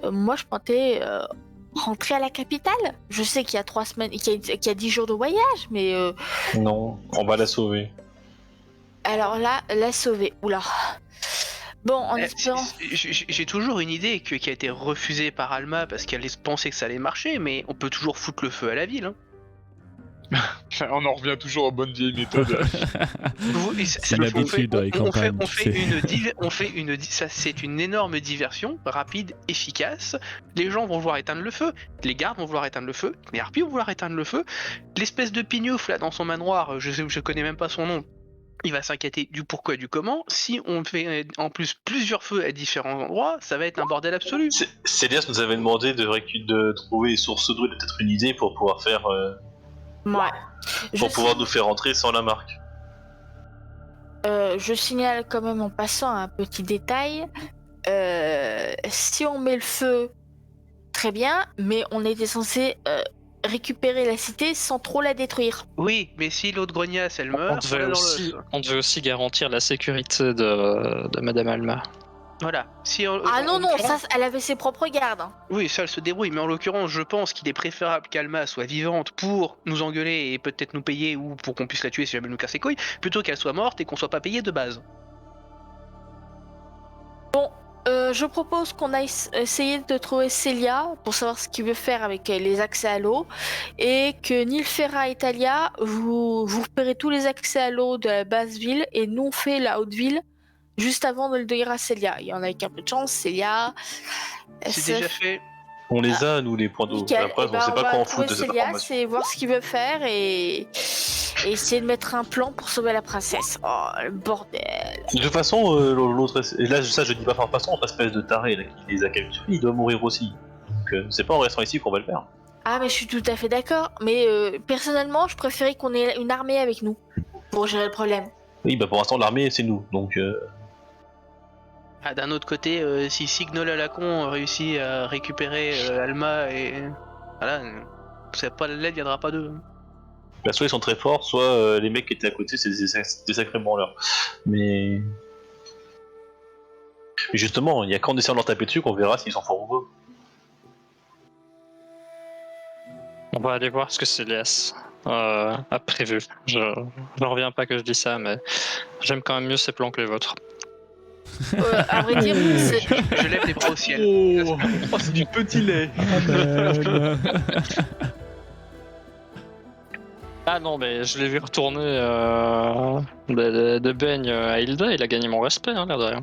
moi, je comptais rentrer à la capitale. Je sais qu'il y a 3 semaines, qu'il y a 10 jours de voyage, mais Non, on va la sauver. alors là, la sauver. Oula. Bon, en espérant. J'ai toujours une idée qui a été refusée par Alma parce qu'elle pensait que ça allait marcher, mais on peut toujours foutre le feu à la ville. Hein. On en revient toujours aux bonnes vieilles méthodes. C'est une habitude dans les campagnes. C'est une énorme diversion, rapide, efficace. Les gens vont vouloir éteindre le feu, les gardes vont vouloir éteindre le feu, les harpies vont vouloir éteindre le feu. L'espèce de pignouf là dans son manoir, je connais même pas son nom. Il va s'inquiéter du pourquoi et du comment. Si on fait en plus plusieurs feux à différents endroits, ça va être un bordel absolu. Célias nous avait demandé de trouver les sources d'eau et peut-être une idée pour pouvoir faire Ouais. pouvoir nous faire rentrer sans la marque. Je signale quand même en passant un petit détail. Si on met le feu, très bien, mais on était censé récupérer la cité sans trop la détruire. Oui, mais si l'autre grognasse elle meurt, On devait aussi garantir la sécurité de Madame Alma. Voilà. Si Ah non, ça, elle avait ses propres gardes. Hein. Oui, ça elle se débrouille, mais en l'occurrence, je pense qu'il est préférable qu'Alma soit vivante pour nous engueuler et peut-être nous payer ou pour qu'on puisse la tuer si jamais elle nous casse les couilles, plutôt qu'elle soit morte et qu'on soit pas payé de base. Je propose qu'on aille essayer de trouver Célia pour savoir ce qu'il veut faire avec les accès à l'eau et que Nilfera et Talia, vous repérez tous les accès à l'eau de la basse ville et nous on fait la haute ville juste avant de le dire à Célia. Il y en a avec un peu de chance, Célia. C'est déjà fait. On les a, nous, les points d'eau. Nickel. Après, Eh ben, on sait pas quoi en foutre de cette Célia, information. c'est voir ce qu'il veut faire et essayer de mettre un plan pour sauver la princesse. Oh, le bordel. De toute façon, l'autre... Et là, ça, je dis pas de toute façon, espèce de taré là, qui les a capturés, il doit mourir aussi. Donc, c'est pas en restant ici qu'on va le faire. Ah, mais je suis tout à fait d'accord. Mais personnellement, je préférais qu'on ait une armée avec nous pour gérer le problème. Oui, bah pour l'instant, l'armée, c'est nous. Donc, Ah, d'un autre côté, si Signol à la con réussit à récupérer Alma et... Voilà, c'est pas l'aide viendra pas d'eux. bah, soit ils sont très forts, soit les mecs qui étaient à côté, c'est des sacrés branleurs. Mais justement, il y a qu'en essayant de leur taper dessus qu'on verra s'ils sont forts ou pas. On va aller voir ce que Célias à prévu. Je n'en reviens pas que je dis ça, mais j'aime quand même mieux ces plans que les vôtres. À vrai dire, c'est- Je lève les bras au ciel. Oh, c'est du petit lait. Ah non, mais je l'ai vu retourner de baigne à Hilda, il a gagné mon respect, hein, l'air de rien.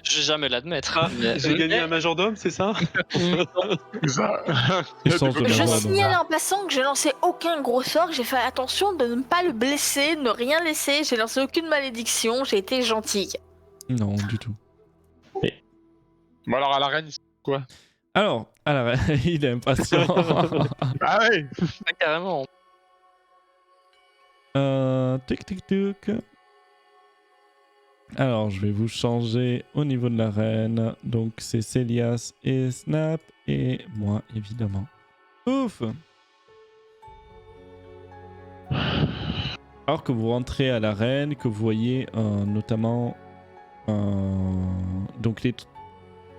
Je vais jamais l'admettre. Ah, mais- j'ai gagné un majordome, c'est ça? Ça. Échange de je Voilà, signale en passant que j'ai lancé aucun gros sort, j'ai fait attention de ne pas le blesser, ne rien laisser, j'ai lancé aucune malédiction, j'ai été gentille. Non, du tout. Bon alors à la reine, quoi? Alors, il est impatient. Ah ouais. Ah, carrément. Tic tic tic. Alors, je vais vous changer au niveau de l'arène. Donc, c'est Célias et Snap et moi, évidemment. Ouf. Alors que vous rentrez à l'arène, que vous voyez notamment donc les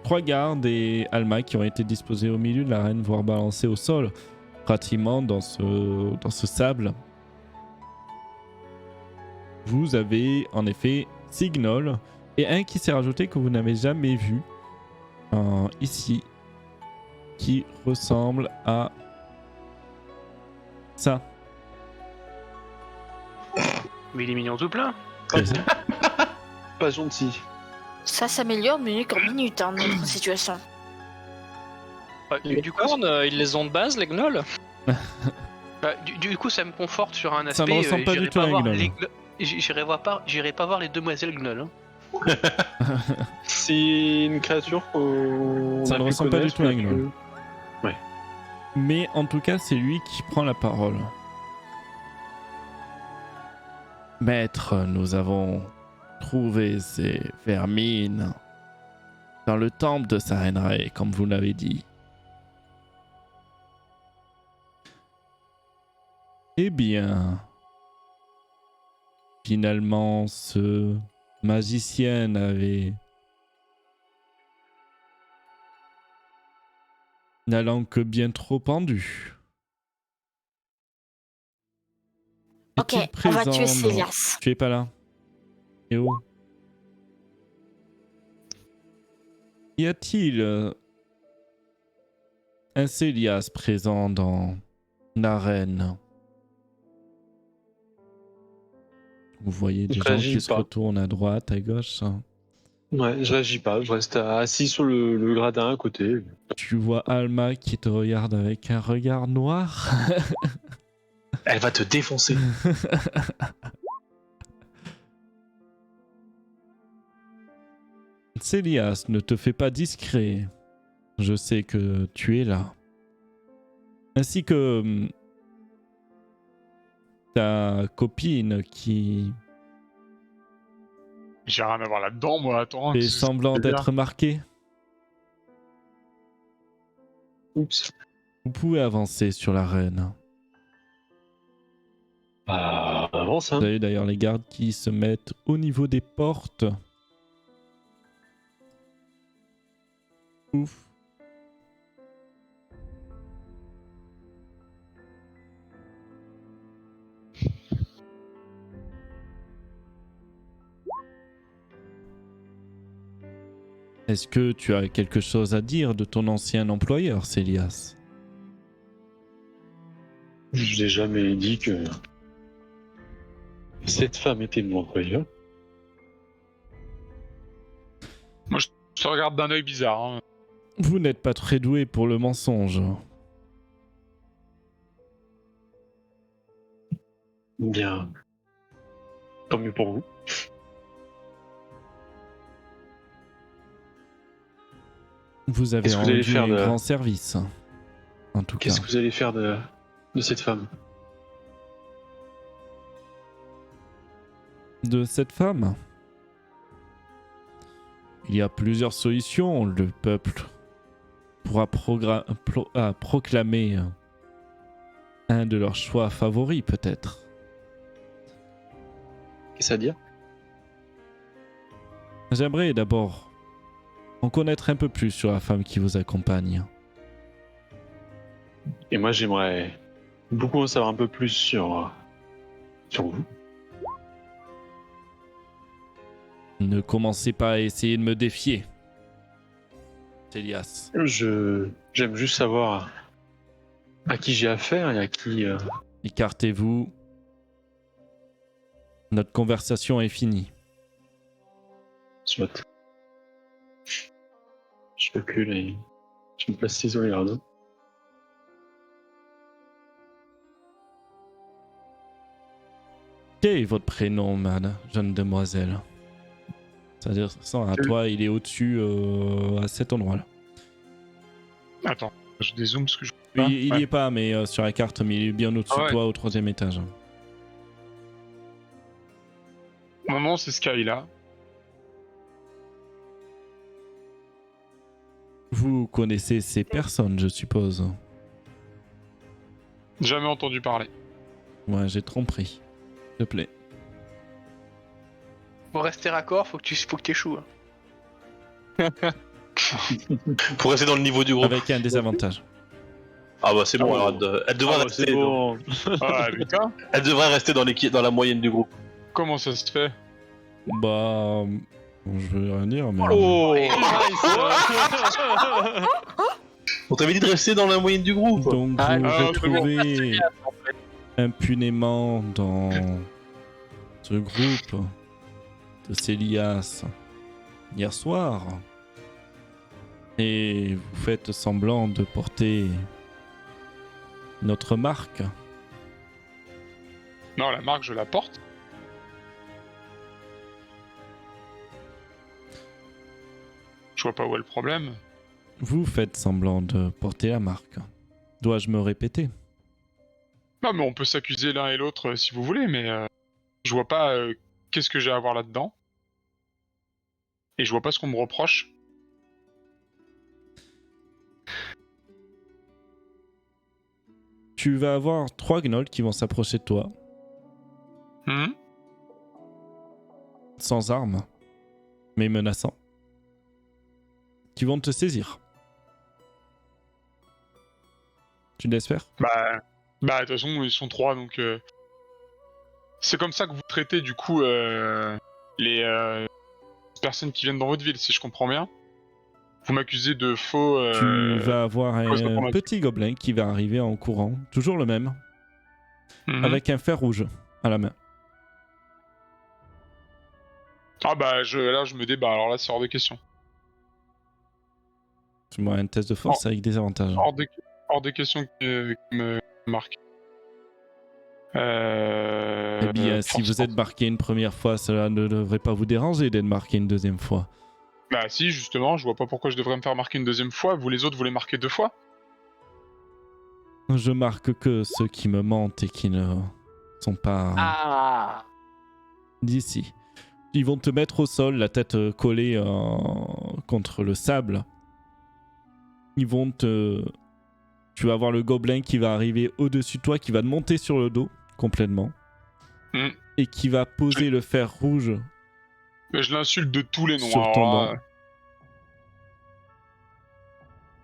3 gardes et Alma qui ont été disposés au milieu de l'arène, voire balancés au sol, pratiquement dans ce sable. Vous avez en effet Signol et un qui s'est rajouté que vous n'avez jamais vu ici, qui ressemble à ça. Mais il est mignon tout plein. Pas gentil. Ça s'améliore minute en minute, hein, notre situation. Les Du coup, cornes, ils les ont de base, les gnolls. du coup, ça me conforte sur un Ça aspect. ne ressemble pas j'irai du tout à un voir gnoll. les j'irai pas voir les demoiselles gnolls. Hein. C'est une créature qu'on. Ça a ne pu ressemble pas du connaître, tout à un qu'on a gnoll. pu- Mais en tout cas, c'est lui qui prend la parole. Maître, nous avons trouvé ces vermines dans le temple de Sarenrae, comme vous l'avez dit. Eh bien, finalement, ce magicien avait la langue que bien trop pendue. Ok, Est-il on va présent tuer dans- Célias. Tu es pas là. Et où y a-t-il un Célias présent dans l'arène? Vous voyez des Je gens réagis qui se pas. retournent à droite, à gauche. Ouais, je réagis pas, je reste assis sur le gradin à côté. Tu vois Alma qui te regarde avec un regard noir. Elle va te défoncer. Célias, ne te fais pas discret. Je sais que tu es là. Ainsi que ta copine qui J'ai rien à voir là-dedans, moi. Attends. fait c'est- semblant c'est bien. d'être marquée. Oups. Vous pouvez avancer sur l'arène. Bah, avance, hein. Vous avez d'ailleurs les gardes qui se mettent au niveau des portes. Ouf. Est-ce que tu as quelque chose à dire de ton ancien employeur, Célias? Je n'ai jamais dit que cette femme était mon employeur. Je te regarde d'un œil bizarre. Hein. Vous n'êtes pas très doué pour le mensonge. Bien. Tant mieux pour vous. Vous avez Qu'est-ce que vous allez rendu faire un de- grand service. En tout cas. Qu'est-ce que vous allez faire de cette femme? De cette femme. Il y a plusieurs solutions. Le peuple pourra proclamer un de leurs choix favoris, peut-être. Qu'est-ce à dire? J'aimerais d'abord en connaître un peu plus sur la femme qui vous accompagne. Et moi, j'aimerais beaucoup en savoir un peu plus sur vous. Ne commencez pas à essayer de me défier. Elias. J'aime juste savoir à qui j'ai affaire et à qui... Écartez-vous. Notre conversation est finie. Soit. Je recule et je me place isolé là. Quel est votre prénom, jeune demoiselle? C'est-à-dire, sans à toi, il est au-dessus, à cet endroit-là. Attends, je dézoome ce que je... Il y est pas, mais sur la carte, mais il est bien au-dessus de toi, au 3e étage. Mon nom, c'est Skyla. Vous connaissez ces personnes, je suppose. Jamais entendu parler. Ouais, j'ai tromperie. S'il te plaît. Pour rester raccord, faut que t'échoues. Hein. Pour rester dans le niveau du groupe. Avec un désavantage. Ah bah c'est bon, alors elle devrait c'est rester. bon. Ah putain. Elle devrait rester dans la moyenne du groupe. Comment ça se fait? Bah... je veux rien dire, mais... Oh, On t'avait dit de rester dans la moyenne du groupe. Donc Ah, vous c'est retrouvez impunément dans ce groupe de Célias hier soir et vous faites semblant de porter notre marque. Non, la marque, je la porte. Je vois pas où est le problème. Vous faites semblant de porter la marque. Dois-je me répéter? Non, mais on peut s'accuser l'un et l'autre si vous voulez, mais je vois pas qu'est-ce que j'ai à voir là-dedans. Et je vois pas ce qu'on me reproche. Tu vas avoir 3 gnolls qui vont s'approcher de toi, sans armes, mais menaçants, qui vont te saisir. Tu laisses faire? Bah, de toute façon, ils sont 3, donc... C'est comme ça que vous traitez, du coup, les personnes qui viennent dans votre ville, si je comprends bien. Vous m'accusez de faux... Tu vas avoir fausses un informations. petit gobelin qui va arriver en courant, toujours le même, Mhm. avec un fer rouge à la main. Ah bah, là, je me débat, alors là, c'est hors de question. Fais-moi un test de force avec des avantages. Hors de question qu'il me marque. Eh bien, si vous êtes marqué une première fois, cela ne devrait pas vous déranger d'être marqué une deuxième fois. Bah si, justement, je vois pas pourquoi je devrais me faire marquer une deuxième fois. Vous les autres, vous les marquez 2 fois. Je marque que ceux qui me mentent et qui ne sont pas d'ici. Ils vont te mettre au sol, la tête collée contre le sable. Ils vont te... Tu vas avoir le gobelin qui va arriver au-dessus de toi, qui va te monter sur le dos complètement. Et qui va poser le fer rouge. Mais je l'insulte de tous les noms. Sur ton alors là, banc.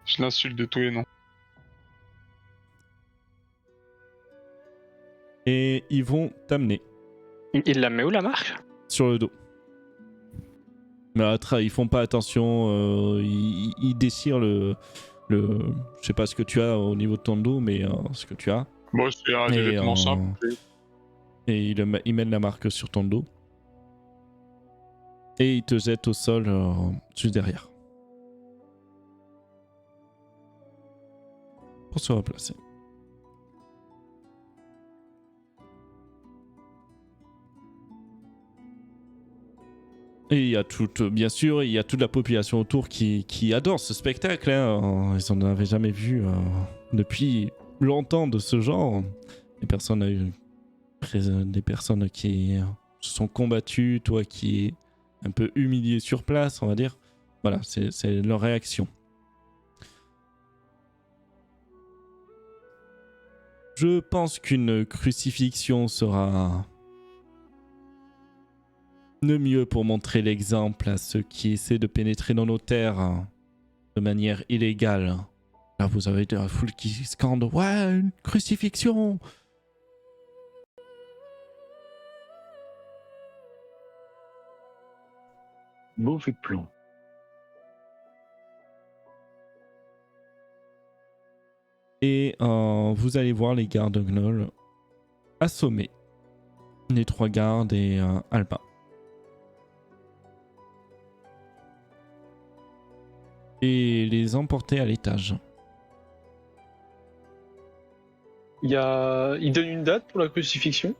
je l'insulte de tous les noms. Et ils vont t'amener Il la met où la marque? sur le dos. Mais ils font pas attention, ils déchirent le... Je sais pas ce que tu as au niveau de ton dos, mais ce que tu as. Bon, c'est un Et, vêtement simple. Et ils mettent la marque sur ton dos. Et ils te jettent au sol juste derrière. Pour se replacer. Et il y a bien sûr, il y a toute la population autour qui adore ce spectacle. Hein. Ils n'en avaient jamais vu depuis longtemps de ce genre. Des personnes qui se sont combattues, toi qui es un peu humilié sur place, on va dire. Voilà, c'est leur réaction. Je pense qu'une crucifixion sera le mieux pour montrer l'exemple à ceux qui essaient de pénétrer dans nos terres de manière illégale, Là, vous avez la foule qui scande « Ouais, une crucifixion !» Mauvais plan. Et vous allez voir les gardes Gnoll assommer les 3 gardes et Alba. Et les emporter à l'étage. Il donne une date pour la crucifixion?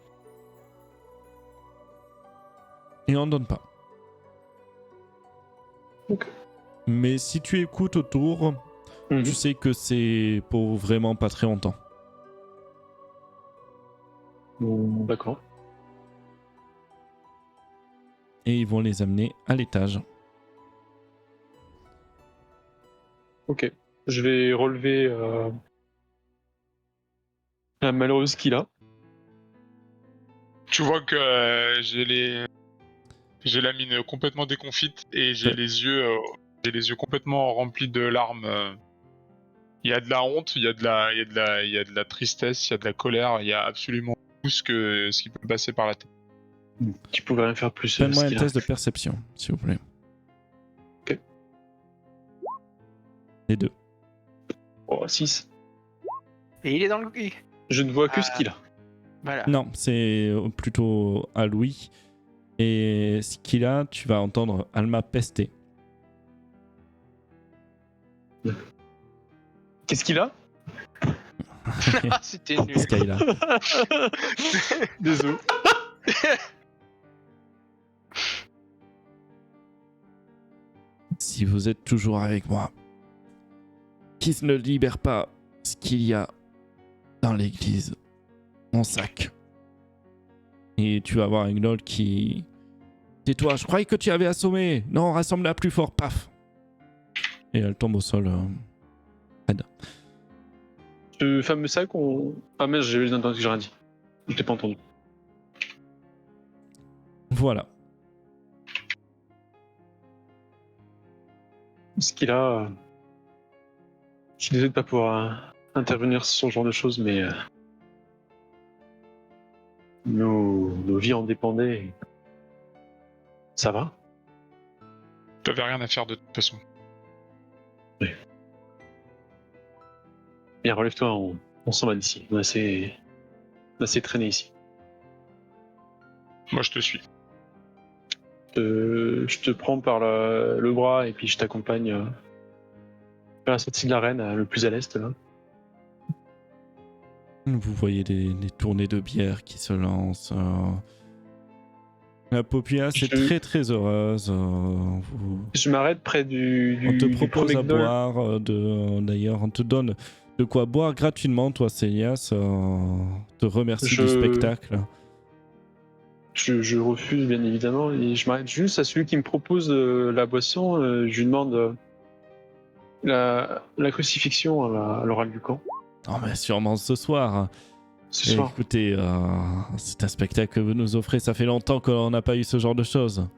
Et on ne donne pas. Ok. Mais si tu écoutes autour, tu sais que c'est pour vraiment pas très longtemps. Bon, d'accord. Et ils vont les amener à l'étage. Ok. Je vais relever la malheureuse qu'il a. Tu vois que j'ai la mine complètement déconfite et j'ai Ouais. les yeux complètement remplis de larmes. Il y a de la honte, il y a de la tristesse, il y a de la colère, il y a absolument tout ce qui peut me passer par la tête. Tu pouvais rien faire plus. Faites-moi un Skilla. test de perception, s'il vous plaît. Ok. Les 2. Oh, 6. Et il est dans le cul. Je ne vois que ce qu'il a. Voilà. Non, c'est plutôt à Louis. Et ce qu'il a, tu vas entendre Alma pester. Qu'est-ce qu'il a? Ah, c'était nul. Skyla. Désolé. Si vous êtes toujours avec moi, qui ne libère pas ce qu'il y a dans l'église, mon sac. Et tu vas voir un gnoll qui... Tais-toi, je croyais que tu avais assommé. Non, rassemble-la plus fort, paf. Et elle tombe au sol. Raide. Ce fameux sac, on... Ah merde, j'ai entendu que j'ai rien dit. Je t'ai pas entendu. Voilà. Ce qu'il a... Je suis désolé de pas pouvoir intervenir sur ce genre de choses, mais... Nos vies en dépendaient. Ça va? T'avais rien à faire de toute façon. Bien, relève-toi, on s'en va d'ici. On a assez traîné ici. Moi je te suis. Je te prends par le bras et puis je t'accompagne vers la sortie de l'arène, le plus à l'est, là. Vous voyez des tournées de bière qui se lancent. La populace est très très heureuse. Je m'arrête près On te du propose premier à gnoll. boire. D'ailleurs, on te donne de quoi boire gratuitement, toi, Célias. Te remercie du spectacle. Je refuse, bien évidemment, et je m'arrête juste à celui qui me propose la boisson. Je lui demande la crucifixion à l'oral du camp. Oh, mais sûrement ce soir. Ce soir. Écoutez, c'est un spectacle que vous nous offrez. Ça fait longtemps qu'on n'a pas eu ce genre de choses.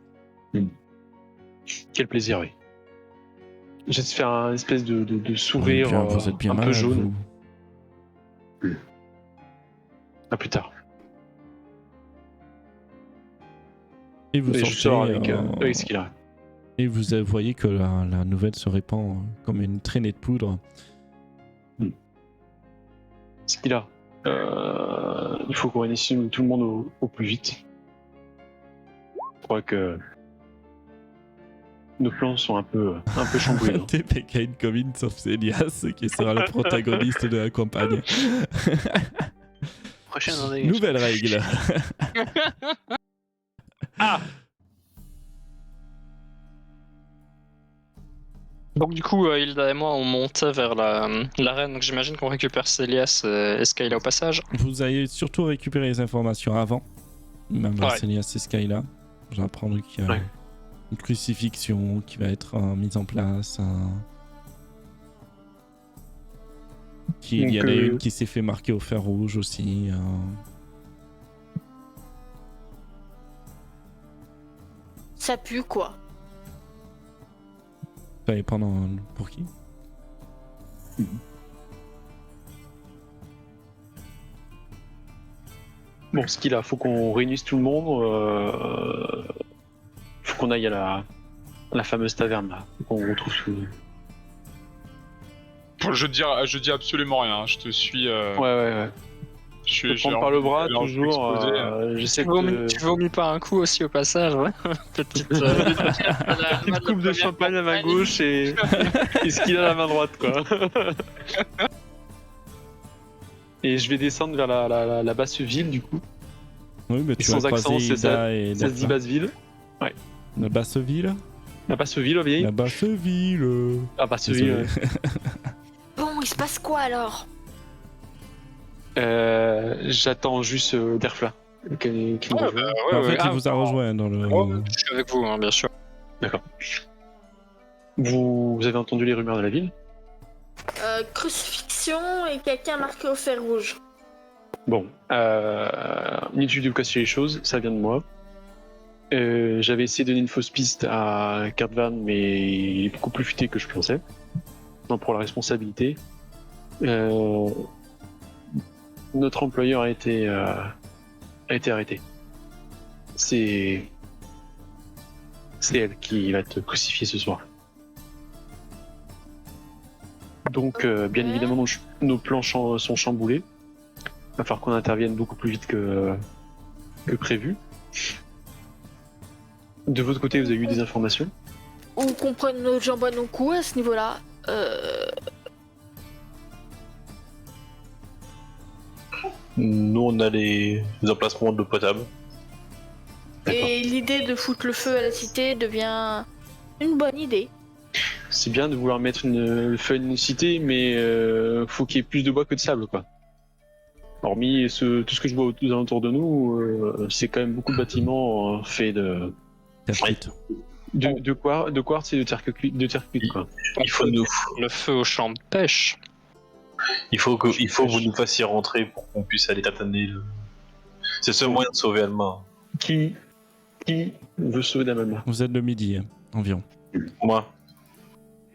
Quel plaisir, oui. J'essaie de faire un espèce de sourire vous êtes bien un malade, peu jaune. vous. À plus tard. Et vous Et je sortez, sors avec ce qu'il a. et vous voyez que la nouvelle se répand comme une traînée de poudre. Ce qu'il a. Il faut qu'on réunisse tout le monde au plus vite. Je crois que nos plans sont un peu chamboulés. TPK incoming sauf Célias qui sera le protagoniste de la campagne. Prochaine année. Nouvelle règle. Donc du coup, Hilda et moi, on montait vers l'arène, donc j'imagine qu'on récupère Célias et Skyla au passage. Vous allez surtout récupérer les informations avant. Même Ouais. Célias et Skyla. Je vais apprendre qu'il y a Ouais. une crucifixion qui va être mise en place. Il y en a Donc, une qui s'est fait marquer au fer rouge aussi. Ça pue quoi. Ça dépend pour qui. Bon, ce qu'il a, faut qu'on réunisse tout le monde. Faut qu'on aille à la fameuse taverne là. Faut qu'on retrouve tout. Je dis absolument rien, je te suis. Ouais. Je te prends par le bras toujours. J'essaie de. Tu vomis pas un coup aussi au passage, ouais. Petite Petite coupe de champagne à main gauche et ce qu'il a à la main droite, quoi. Et je vais descendre vers la basse ville, du coup. Oui, mais tu Sans vas accent, croiser c'est ça. Ida et Ça se dit Daphne. basse ville. La basse ville. La basse ville, vieille. La basse ville. Ah, basse Désolé. ville. Bon, il se passe quoi alors? J'attends juste Derfla. Qui nous rejoint. En fait, il vous a rejoint dans le. Je suis avec vous, hein, bien sûr. D'accord. Vous avez entendu les rumeurs de la ville? Crucifixion et quelqu'un marqué au fer rouge. Bon, inutile de vous casser les choses, ça vient de moi. J'avais essayé de donner une fausse piste à Cardvan, mais il est beaucoup plus futé que je pensais. Non, pour la responsabilité. Notre employeur a été arrêté. C'est elle qui va être crucifiée ce soir. Donc, bien évidemment, nos plans sont chamboulés. Il va falloir qu'on intervienne beaucoup plus vite que prévu. De votre côté, vous avez eu des informations? Ou qu'on prenne nos jambes à nos coups à ce niveau-là. Nous, on a les emplacements d'eau potable. Et l'idée de foutre le feu à la cité devient une bonne idée. C'est bien de vouloir mettre le feu à une cité, mais faut qu'il y ait plus de bois que de sable, quoi. Hormis tout ce que je vois aux alentours de nous, c'est quand même beaucoup de bâtiments faits de quartz et de terre cuite, quoi. Il faut nous. Le feu au champ de pêche. Il faut que vous nous fassiez rentrer pour qu'on puisse aller tataner le. C'est le seul moyen de sauver Alma. Qui veut sauver Damalma? Vous êtes le midi, hein, environ. Moi.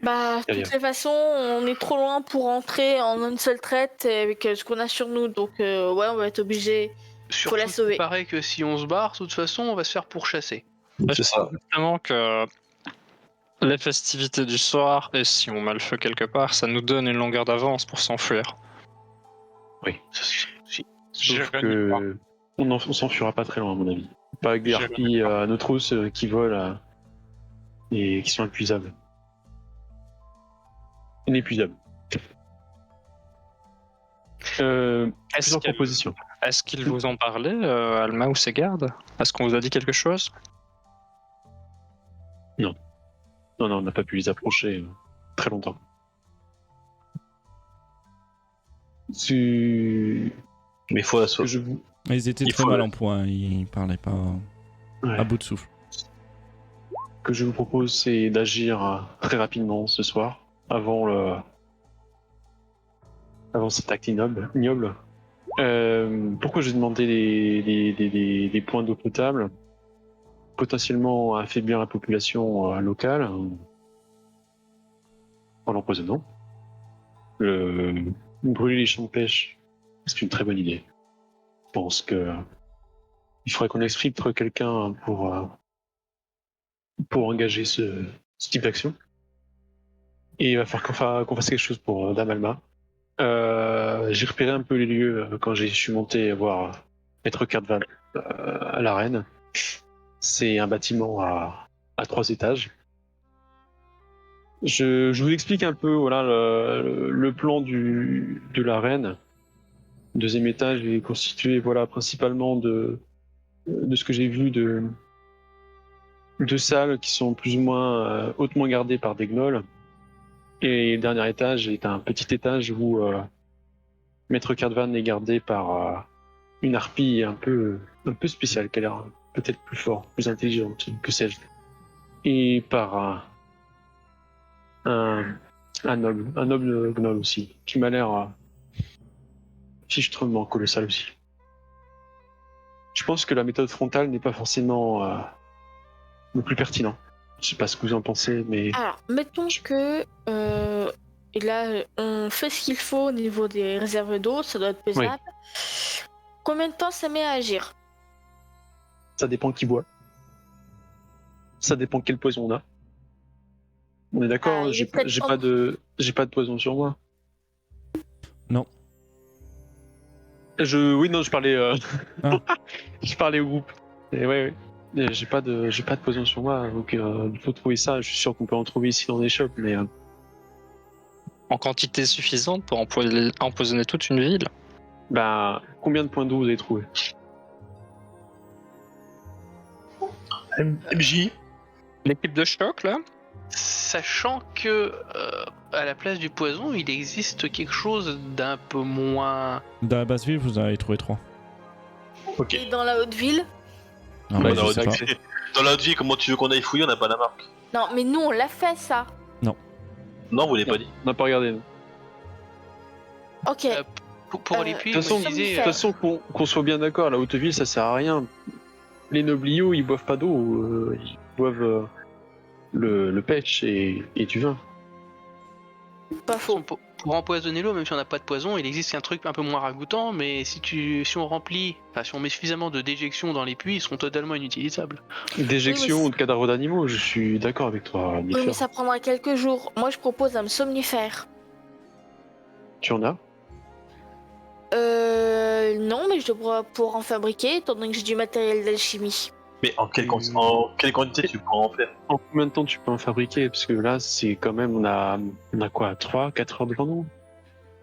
Bah, de toutes les façons, on est trop loin pour rentrer en une seule traite avec ce qu'on a sur nous. Donc, ouais, on va être obligé. Surtout, la sauver. il paraît que si on se barre, de toute façon, on va se faire pourchasser. C'est ça. Justement que les festivités du soir, et si on met le feu quelque part, ça nous donne une longueur d'avance pour s'enfuir. Si. Sauf que on s'enfuira pas très loin, à mon avis. Pas avec des harpies à nos trousses qui volent et qui sont inépuisables. Inépuisables. Plusieurs propositions. Est-ce qu'ils vous ont parlé, Alma ou ses gardes? Est-ce qu'on vous a dit quelque chose? Non, on n'a pas pu les approcher très longtemps. Mais il faut la sauver. Ils étaient très mal en point, ils parlaient pas à bout de souffle. Ce que je vous propose, c'est d'agir très rapidement ce soir, avant cet acte ignoble. Pourquoi j'ai demandé des points d'eau potable? Potentiellement affaiblir la population locale en l'empoisonnant. Brûler les champs de pêche, c'est une très bonne idée. Je pense que il faudrait qu'on exfiltre quelqu'un pour engager ce type d'action. Et il va falloir qu'on fasse quelque chose pour Damalma. J'ai repéré un peu les lieux quand je suis monté voir Maître Cardvan à l'arène. C'est un bâtiment à 3 étages. Je vous explique un peu le plan de l'arène. Le 2e étage est constitué principalement de ce que j'ai vu de salles qui sont plus ou moins hautement gardées par des gnolls. Et le dernier étage est un petit étage où Maître Cardvan est gardé par une harpie un peu spéciale, qui a l'air peut-être plus fort, plus intelligente, que sais-je. Et par un noble gnoll aussi, qui m'a l'air fichtrement colossal aussi. Je pense que la méthode frontale n'est pas forcément le plus pertinent. Je sais pas ce que vous en pensez, mais... Alors, mettons que et là, on fait ce qu'il faut au niveau des réserves d'eau, ça doit être pesable. Combien de temps ça met à agir? Ça dépend qui boit. Ça dépend quel poison on a. On est d'accord, il est peut-être j'ai pas de poison sur moi. Non. Oui, non, je parlais. Ah. Je parlais au groupe. Et ouais. J'ai pas de poison sur moi, donc il faut trouver ça. Je suis sûr qu'on peut en trouver ici dans les shops, mais En quantité suffisante pour empoisonner toute une ville. combien de points d'eau vous avez trouvé? MJ. L'équipe de choc, là? Sachant que à la place du poison, il existe quelque chose d'un peu moins. Dans la basse ville, vous en avez trouvé 3. Ok. Et dans la haute ville? Ah, Bah, ouais, je je sais sais pas. pas. Dans la vie, comment tu veux qu'on aille fouiller? On n'a pas la marque. Non, mais nous on l'a fait ça. Non, vous l'avez pas dit. On n'a pas regardé. De Ok. Pour les puits, toute façon, vous disiez, qu'on soit bien d'accord, la haute ville, ça sert à rien. Les nobliaux, ils boivent pas d'eau, ils boivent le pêche et du vin. Pas faux. pour empoisonner l'eau, même si on n'a pas de poison, il existe un truc un peu moins ragoûtant, mais si on met suffisamment de déjections dans les puits, ils seront totalement inutilisables. Déjection Oui, mais ou de cadavres d'animaux, je suis d'accord avec toi, Oui, Miffer. mais ça prendra quelques jours. Moi, je propose un somnifère. Tu en as? Non, mais je devrais pouvoir en fabriquer, étant donné que j'ai du matériel d'alchimie. Mais en quelle quantité tu peux en faire? En combien de temps tu peux en fabriquer? Parce que là, c'est quand même, on a quoi, 3-4 heures devant nous?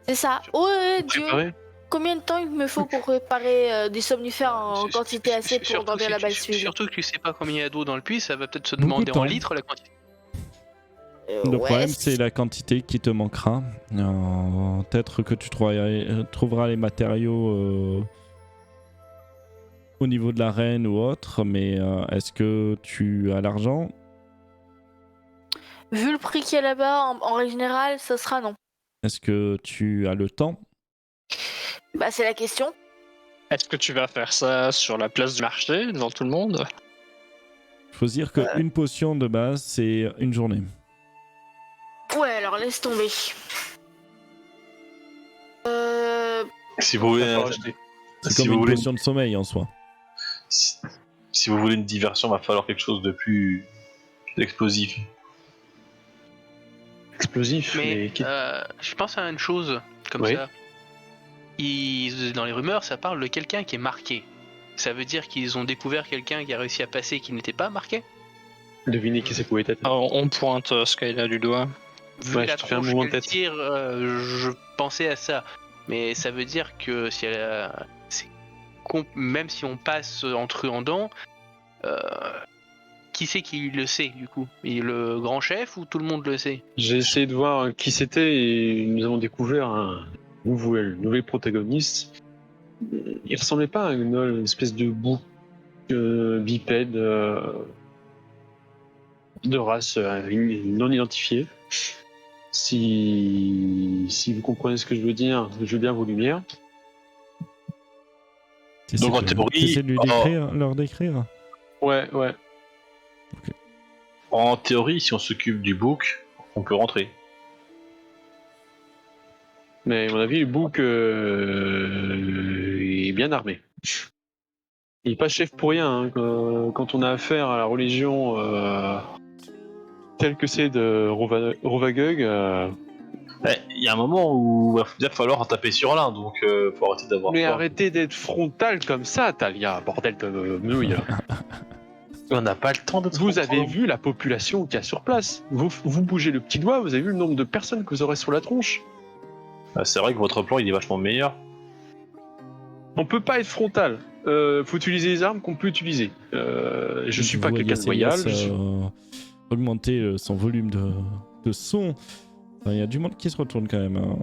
C'est ça. Oh, Dieu. Préparé? Combien de temps il me faut pour préparer des somnifères en quantité assez pour dormir la basse ville? Surtout que tu sais pas combien il y a d'eau dans le puits, ça va peut-être se Beaucoup demander de en temps. litres la quantité. Le problème, c'est la quantité qui te manquera. Peut-être que tu trouveras les matériaux au niveau de l'arène ou autre, mais est-ce que tu as l'argent? Vu le prix qu'il y a là-bas, en règle générale, ça sera non. Est-ce que tu as le temps? Bah, c'est la question. Est-ce que tu vas faire ça sur la place du marché, devant tout le monde? Il faut dire qu'une potion de base, c'est une journée. Ouais, alors laisse tomber. Si vous voulez, C'est si comme vous une voulez, potion de sommeil en soi. si vous voulez une diversion, va falloir quelque chose de plus explosif. Explosif, Mais je pense à une chose comme Oui. ça. Dans les rumeurs, ça parle de quelqu'un qui est marqué. Ça veut dire qu'ils ont découvert quelqu'un qui a réussi à passer qui n'était pas marqué. Devinez qui ça pouvait être. Alors, on pointe Skyla du doigt. Vu Ouais, la je te fais un tronche mouvement de qu'elle tête. tire, je pensais à ça. Mais ça veut dire que si elle même si on passe entre eux en dents, qui c'est qui le sait du coup? Et le grand chef ou tout le monde le sait? J'ai essayé de voir qui c'était et nous avons découvert un nouvel protagoniste. Il ressemblait pas à une espèce de bouc bipède de race non identifiée. Si vous comprenez ce que je veux dire, je veux bien vos lumières. T'essaies Donc, en de- théorie, t'essaies de leur décrire. Ouais. En théorie, si on s'occupe du book, on peut rentrer. Mais à mon avis, le bouc est bien armé. Il n'est pas chef pour rien. Hein. Quand on a affaire à la religion telle que c'est de Rovagug, Il y a un moment où il va bien falloir taper sur l'un, donc faut arrêter d'avoir mais peur. arrêtez d'être frontal comme ça, Talia, bordel de nouilles. On n'a pas le temps d'être Vous avez ensemble. vu la population qu'il y a sur place. Vous bougez le petit doigt, vous avez vu le nombre de personnes que vous aurez sur la tronche. C'est vrai que votre plan il est vachement meilleur. On peut pas être frontal. Faut utiliser les armes qu'on peut utiliser. Je suis pas Vous quelqu'un de voyez loyal. Célias, augmenter son volume de son. Enfin, il y a du monde qui se retourne quand même. Hein.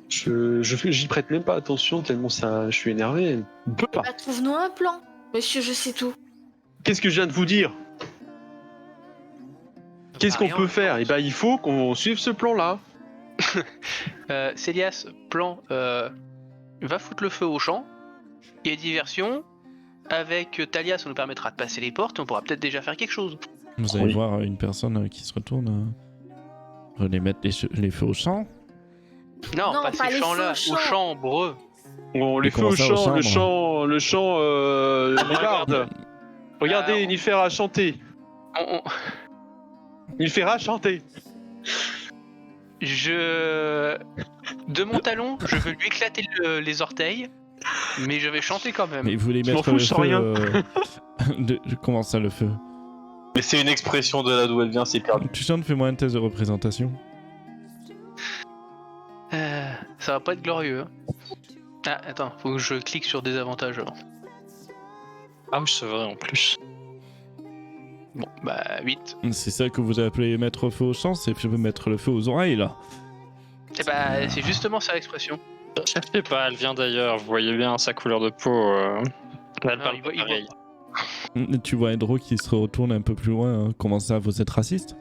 J'y prête même pas attention tellement ça, je suis énervé. On peut pas. Bah, trouve-nous un plan. Monsieur, je sais tout. Qu'est-ce que je viens de vous dire? Qu'est-ce qu'on rien, peut faire? Eh ben, il faut qu'on suive ce plan-là. Célias, plan, va foutre le feu au champ. Et diversion. Avec Talia, ça nous permettra de passer les portes. On pourra peut-être déjà faire quelque chose. Vous allez Oui. voir une personne qui se retourne. Les mettre les feux au champ. Non, Non, pas pas ces les champs-là, feux aux champs. chambres. Bon, les Mais feux au comment ça, au chant, le chant des bardes. Regardez, Nilfera chanter. Nilfera chanter. De mon talon, je veux lui éclater les orteils, mais je vais chanter quand même. Mais vous voulez Je m'en mettre fous, le je sens feu rien. Comment ça, le feu? Mais c'est une expression de là d'où elle vient, c'est perdu. Tu chantes, fais-moi un test de représentation. Ça va pas être glorieux. Hein. Ah, attends, faut que je clique sur des avantages avant. Ah oui, c'est vrai en plus. Bon, bah 8. C'est ça que vous appelez mettre feu au champ, c'est je veux mettre le feu aux oreilles, là. Et bah, c'est justement ça l'expression. Je sais pas, elle vient d'ailleurs, vous voyez bien sa couleur de peau. Elle parle pas pareil. Tu vois Endro qui se retourne un peu plus loin. Hein. Comment ça, vous êtes raciste?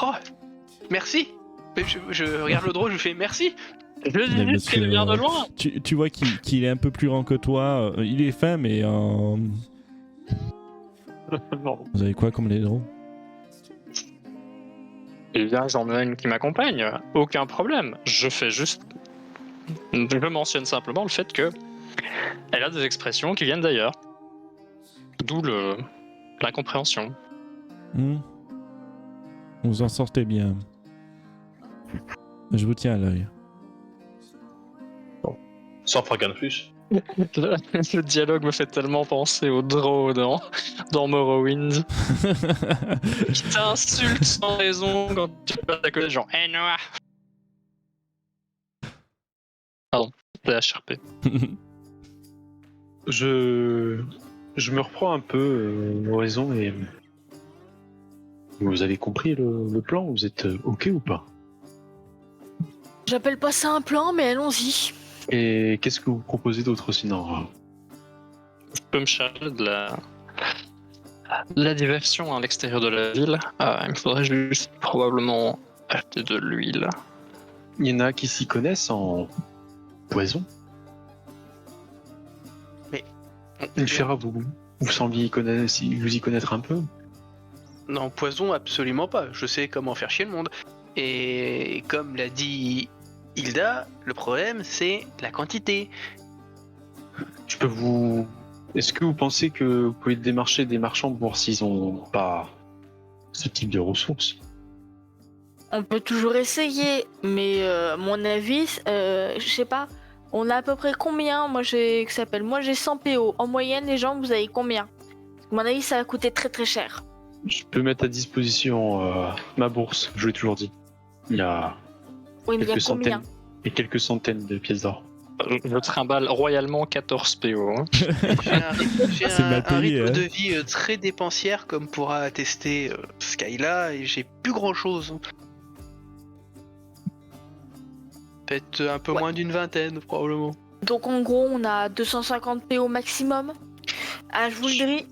Oh, merci. Mais je regarde le drôle, je fais merci. Je dis juste qu'elle vient de loin. Tu vois qu'il est un peu plus grand que toi. Il est fin, mais... Vous avez quoi comme les drôles? Eh bien, j'en ai une qui m'accompagne. Aucun problème. Je fais juste... Je mentionne simplement le fait que elle a des expressions qui viennent d'ailleurs. D'où l'incompréhension. Vous en sortez bien. Je vous tiens à l'œil. Sans fracas de plus. Le dialogue me fait tellement penser au draw dans Morrowind. Qui t'insulte sans raison quand tu passes à côté, genre hey Noah. Pardon, c'est HRP. Je me reprends un peu aux raisons et vous avez compris le plan, vous êtes ok ou pas? J'appelle pas ça un plan, mais allons-y. Et qu'est-ce que vous proposez d'autre sinon? Je peux me charger de la diversion à l'extérieur de la ville. Il me faudrait juste probablement acheter de l'huile. Il y en a qui s'y connaissent en poison. Mais Nilfera, vous sembliez vous y connaître un peu. non, poison, absolument pas. Je sais comment faire chier le monde. Et comme l'a dit Hilda, le problème c'est la quantité. Est-ce que vous pensez que vous pouvez démarcher des marchands pour voir s'ils ont pas ce type de ressources? On peut toujours essayer, mais mon avis, je sais pas. On a à peu près combien? Moi j'ai 100 PO. En moyenne, les gens, vous avez combien? À mon avis, ça va coûter très très cher. Je peux mettre à disposition ma bourse, je l'ai toujours dit. Il y a Oui, mais il y a quelques combien? centaines et quelques centaines de pièces d'or. Je trimballe royalement 14 PO. Hein. J'ai C'est mal un payé, rythme hein. de vie très dépensière, comme pourra attester Skyla, et j'ai plus grand chose. Peut-être un peu moins d'une vingtaine, probablement. Donc en gros, on a 250 PO maximum. Ah, je vous le dis.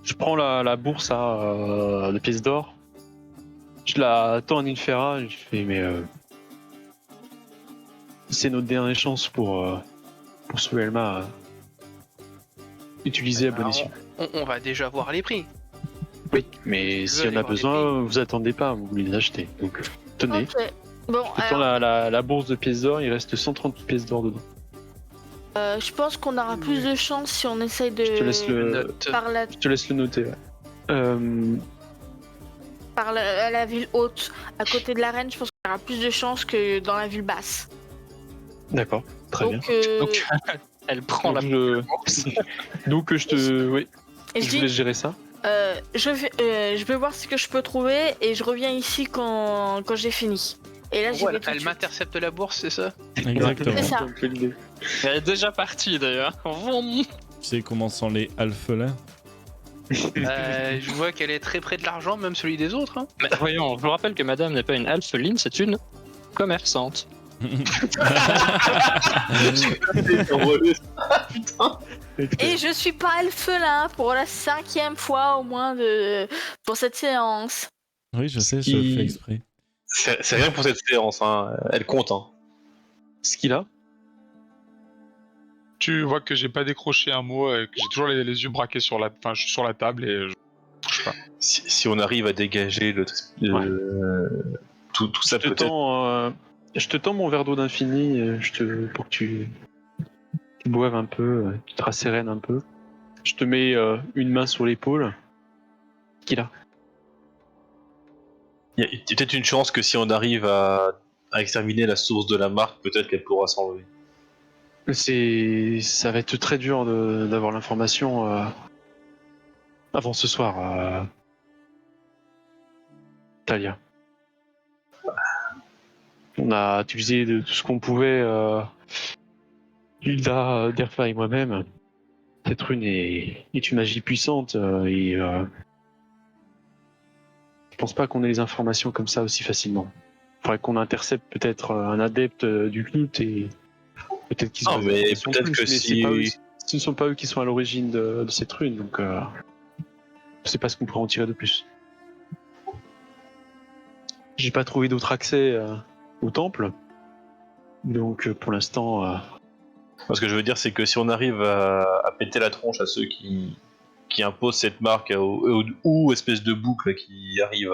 Je prends la bourse de pièces d'or. Je la tends à Nilfera et je fais mais c'est notre dernière chance pour sauver Elma. Utilisez à bon escient. On va déjà voir les prix. Oui, mais si on aller a voir les besoin, vous attendez pas, vous les achetez. Donc tenez. Ok. Bon, Je tends alors, la bourse de pièces d'or, il reste 130 pièces d'or dedans. je pense qu'on aura plus de chance si on essaye de... Je te laisse Note. je te laisse le noter. Ouais. Par la ville haute, à côté de l'arène, je pense qu'il y aura plus de chances que dans la ville basse. D'accord, très bien. Donc, Donc, elle prend la Donc je te... Oui, et je je vous dis, laisse gérer ça. je vais voir ce que je peux trouver et je reviens ici quand j'ai fini. Et là, j'y Voilà, vais tout de elle suite. m'intercepte la bourse, c'est ça? Exactement. C'est ça. Donc, l'idée. Elle est déjà partie d'ailleurs. Tu sais comment sont les alphelins? Je vois qu'elle est très près de l'argent, même celui des autres. Hein. Mais voyons, je vous rappelle que madame n'est pas une alpheline, c'est une commerçante. Putain. Et je suis pas elfelin pour la 5e fois au moins pour cette séance. Oui, je sais, je Qui- fais exprès. C'est rien pour cette séance, hein. Elle compte. Hein. Ce qu'il a, Tu vois que j'ai pas décroché un mot, et que j'ai toujours les yeux braqués sur la, enfin, je suis sur la table et je touche pas. Si on arrive à dégager tout ça je te peut-être. Je te tends mon verre d'eau d'infini pour que tu boives un peu, tu te rassérènes un peu. Je te mets une main sur l'épaule. Qui là? Il y a peut-être une chance que si on arrive à exterminer la source de la marque, peut-être qu'elle pourra s'enlever. Ça va être très dur d'avoir l'information avant ce soir, Talia. On a utilisé de tout ce qu'on pouvait, Hilda, Derfa et moi-même. Cette rune est une magie puissante et je pense pas qu'on ait les informations comme ça aussi facilement. Il faudrait qu'on intercepte peut-être un adepte du culte et peut-être qu'ils ont Non, des mais informations peut-être plus, que mais si- ce ne sont pas eux qui sont à l'origine de cette rune, donc je sais pas ce qu'on pourrait en tirer de plus. J'ai pas trouvé d'autre accès au temple, donc pour l'instant... Ce que je veux dire, c'est que si on arrive à péter la tronche à ceux qui imposent cette marque ou espèce de boucle qui arrive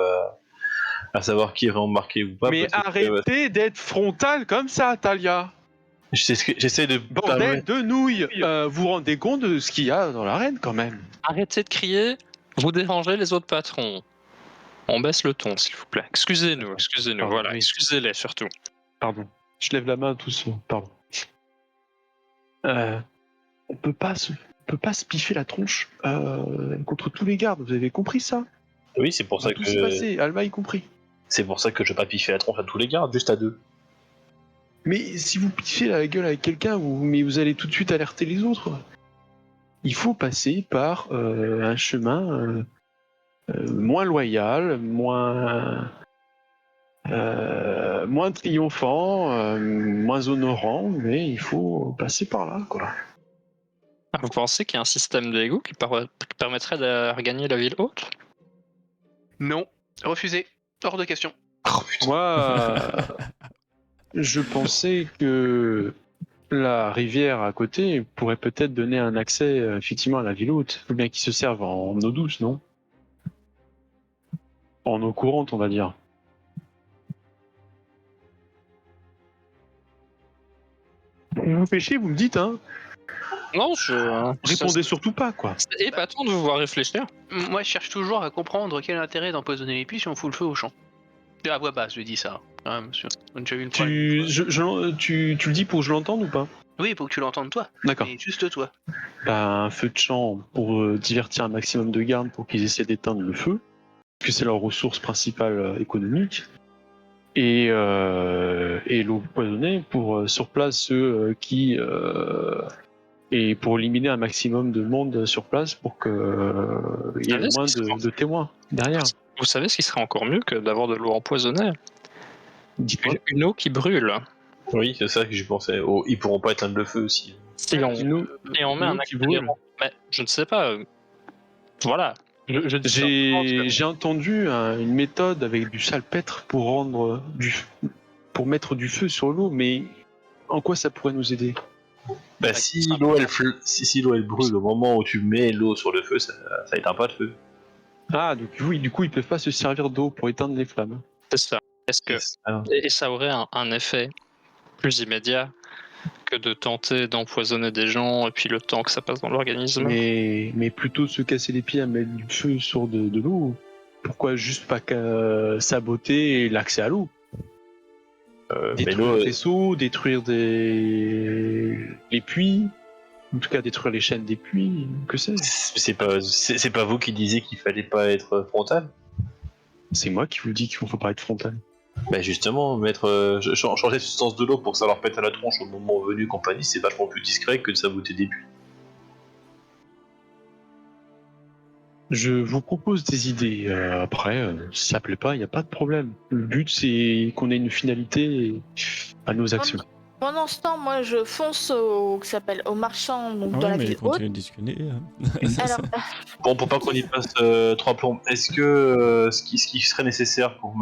à savoir qui est vraiment marqué ou pas. Mais arrêtez d'être frontal comme ça, Talia. J'essaie de... Bordel de nouilles. Vous rendez compte de ce qu'il y a dans l'arène quand même? Arrêtez de crier, vous dérangez les autres patrons. On baisse le ton, s'il vous plaît. Excusez-nous, Pardon, voilà, oui. excusez-les surtout. Pardon. Je lève la main tous. Pardon. On peut pas se piffer la tronche contre tous les gardes. Vous avez compris ça? Oui, c'est pour ça Tout s'est passé, Alma y compris. C'est pour ça que je vais pas piffer la tronche à tous les gardes, juste à 2. Mais si vous piffez la gueule avec quelqu'un, vous allez tout de suite alerter les autres. Il faut passer par un chemin moins loyal, moins triomphant, moins honorant, mais il faut passer par là, quoi. Vous pensez qu'il y a un système d'égout qui permettrait de regagner la ville haute? Non, refusé, hors de question. Oh putain. Moi, je pensais que la rivière à côté pourrait peut-être donner un accès effectivement à la ville haute. Il faut bien qu'ils se servent en eau douce, non? En eau courante, on va dire. Vous vous faites chier, vous me dites, hein? Non, Répondez surtout pas, quoi. C'est épatant de vous voir réfléchir. Moi, je cherche toujours à comprendre quel intérêt d'empoisonner les puits si on fout le feu au champ. À voix basse, je dis ça, hein, monsieur. On a déjà vu le problème. Tu le dis pour que je l'entende ou pas? Oui, pour que tu l'entendes toi. D'accord. Et juste toi. Un feu de champ pour divertir un maximum de gardes pour qu'ils essaient d'éteindre le feu, puisque c'est leur ressource principale économique. Et l'eau poisonnée pour sur place ceux qui et pour éliminer un maximum de monde sur place pour que il y ait le moins de témoins derrière. Vous savez ce qui serait encore mieux que d'avoir de l'eau empoisonnée? Dis-moi. Une eau qui brûle. Oui, c'est ça que j'y pensais. Oh, ils pourront pas éteindre le feu aussi. Et on met un qui brûle. accélérant. Mais je ne sais pas. Voilà. J'ai entendu une méthode avec du salpêtre pour mettre du feu sur l'eau, mais en quoi ça pourrait nous aider? Bah, si l'eau elle brûle au moment où tu mets l'eau sur le feu, ça éteint pas le feu. Ah, donc oui, du coup ils peuvent pas se servir d'eau pour éteindre les flammes. C'est ça. Et ça aurait un effet plus immédiat que de tenter d'empoisonner des gens et puis le temps que ça passe dans l'organisme. Mais plutôt se casser les pieds à mettre du feu sur de l'eau. Pourquoi juste pas saboter l'accès à l'eau? Détruire les vaisseaux, détruire les puits, en tout cas détruire les chaînes des puits, que sais-je. C'est pas vous qui disiez qu'il fallait pas être frontal? C'est moi qui vous dis qu'il faut pas être frontal. Bah justement, changer de substance de l'eau pour que ça leur pète à la tronche au moment venu compagnie, c'est vachement plus discret que de saboter des puits. Je vous propose des idées. Après, si ça plaît pas, il n'y a pas de problème. Le but, c'est qu'on ait une finalité à nos actions. Pendant ce temps, moi, je fonce au marchand donc, dans la ville haute. Continue de discuter. Alors, Bon, pour pas qu'on y passe 3 plombs, est-ce que ce qui serait nécessaire pour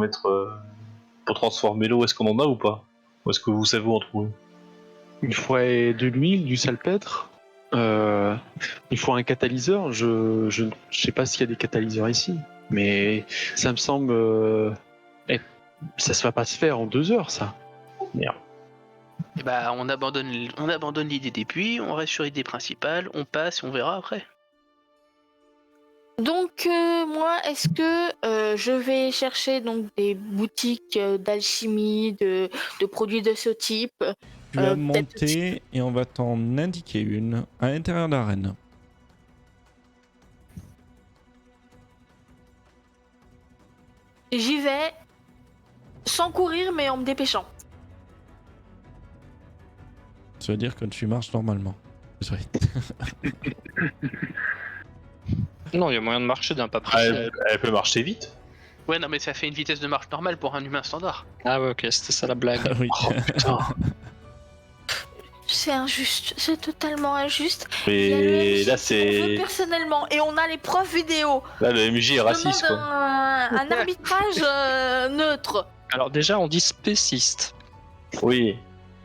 pour transformer l'eau, est-ce qu'on en a ou pas? Ou est-ce que vous savez où en trouver? Il faudrait de l'huile, du salpêtre. Il faut un catalyseur. Je sais pas s'il y a des catalyseurs ici, mais ça me semble ça se va pas se faire en 2 heures, ça. Merde. Et bah, on abandonne l'idée des puits, on reste sur l'idée principale, on passe et on verra après. Donc moi, est-ce que je vais chercher donc des boutiques d'alchimie, de produits de ce type. Tu vas peut-être monter et on va t'en indiquer une à l'intérieur de l'arène. J'y vais sans courir, mais en me dépêchant. Ça veut dire que tu marches normalement. Désolé. Non, il y a moyen de marcher d'un pas Ah, précis. elle peut marcher vite. Ouais, non, mais ça fait une vitesse de marche normale pour un humain standard. Ah ouais, ok, c'était ça la blague. Ah oui. Oh putain. C'est injuste, c'est totalement injuste. Il y a le Et MJ là, qu'on veut c'est. personnellement, et on a les preuves vidéo. Là, le MJ est Je raciste, demande quoi. un arbitrage neutre. Alors déjà, on dit spéciste. Oui.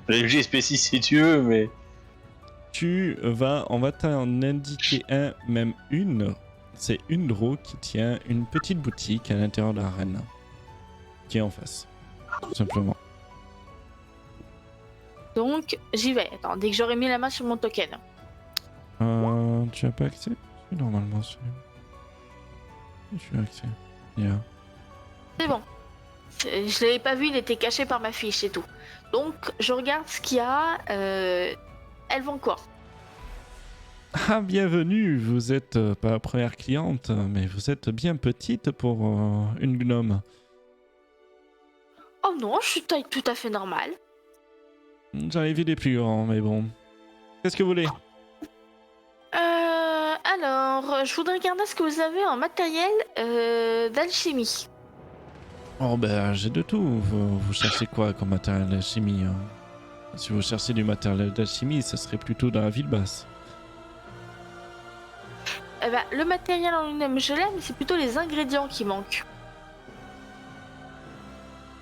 Le MJ est spéciste si tu veux, mais. On va t'en indiquer un, même une. C'est une draw qui tient une petite boutique à l'intérieur de l'arène. Qui est en face. Tout simplement. Donc j'y vais. Attends, dès que j'aurai mis la main sur mon token. Tu as pas accès? Oui, normalement, c'est. Tu as accès. Yeah. C'est bon. Je l'avais pas vu, il était caché par ma fiche et tout. Donc je regarde ce qu'il y a. Elles vont quoi? Ah, bienvenue, vous êtes pas la première cliente, mais vous êtes bien petite pour une gnome. Oh non, je suis taille tout à fait normale. J'en ai vu des plus grands, mais bon. Qu'est-ce que vous voulez? Alors, je voudrais regarder ce que vous avez en matériel d'alchimie. Oh ben, j'ai de tout. Vous cherchez quoi comme matériel d'alchimie Si vous cherchez du matériel d'alchimie, ça serait plutôt dans la ville basse. Eh ben, le matériel en lui-même, je l'aime, mais c'est plutôt les ingrédients qui manquent.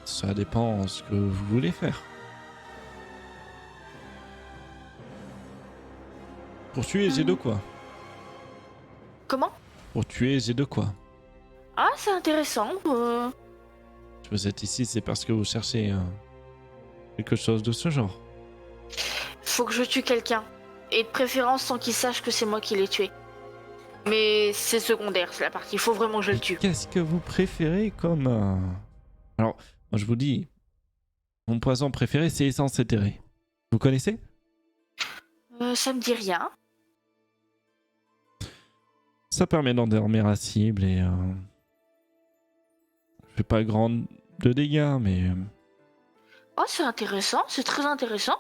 Ça dépend ce que vous voulez faire. Pour tuer, j'ai de quoi. Comment? Pour tuer, j'ai de quoi. Ah, c'est intéressant. Si vous êtes ici, c'est parce que vous cherchez quelque chose de ce genre. Faut que je tue quelqu'un. Et de préférence sans qu'il sache que c'est moi qui l'ai tué. Mais c'est secondaire, c'est la partie. Il faut vraiment que je le tue. Qu'est-ce que vous préférez comme... Alors, moi je vous dis, mon poison préféré, c'est essence éthérée. Vous connaissez? Ça me dit rien. Ça permet d'endormir la cible et... Je fais pas grand de dégâts, mais... Oh, c'est intéressant, c'est très intéressant.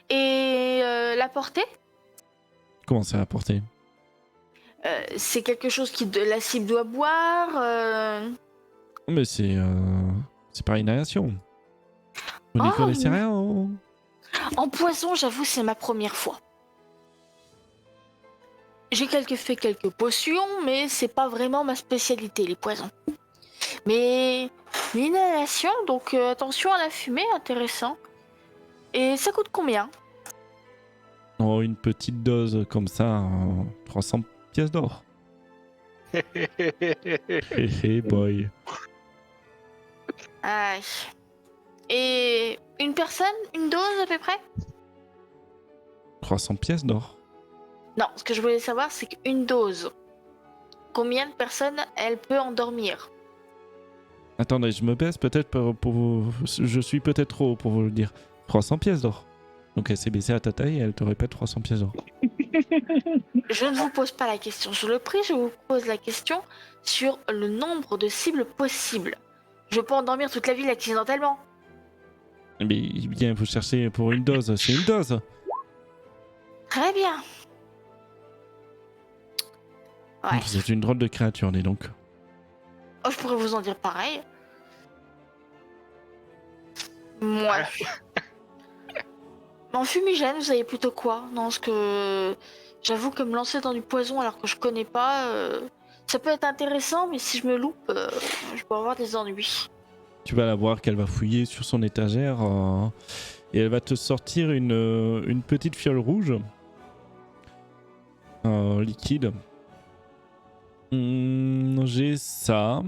Et la portée? Comment c'est à porter? C'est quelque chose que la cible doit boire. Mais c'est par inhalation. Vous n'y Oh, connaissez rien En poison, j'avoue, c'est ma première fois. J'ai fait quelques potions, mais c'est pas vraiment ma spécialité, les poisons. Mais l'inhalation, donc attention à la fumée, intéressant. Et ça coûte combien? Oh, une petite dose comme ça, 300 pièces d'or. Hé boy. Aïe. Et une personne, une dose à peu près? 300 pièces d'or. Non, ce que je voulais savoir, c'est qu'une dose, combien de personnes elle peut endormir? Attendez, je me baisse peut-être pour vous... Je suis peut-être trop pour vous le dire. 300 pièces d'or. Donc elle s'est baissée à ta taille et elle te répète 300 pièces d'or. Je ne vous pose pas la question sur le prix, je vous pose la question sur le nombre de cibles possibles. Je peux endormir toute la ville accidentellement. Mais bien, vous cherchez pour une dose. C'est une dose. Très bien. Ouais. Vous êtes une drôle de créature, dis donc. Oh, je pourrais vous en dire pareil. Moi. En fumigène, vous avez plutôt quoi? Non, parce que j'avoue que me lancer dans du poison alors que je connais pas, ça peut être intéressant, mais si je me loupe, je peux avoir des ennuis. Tu vas la voir qu'elle va fouiller sur son étagère et elle va te sortir une petite fiole rouge liquide. J'ai ça.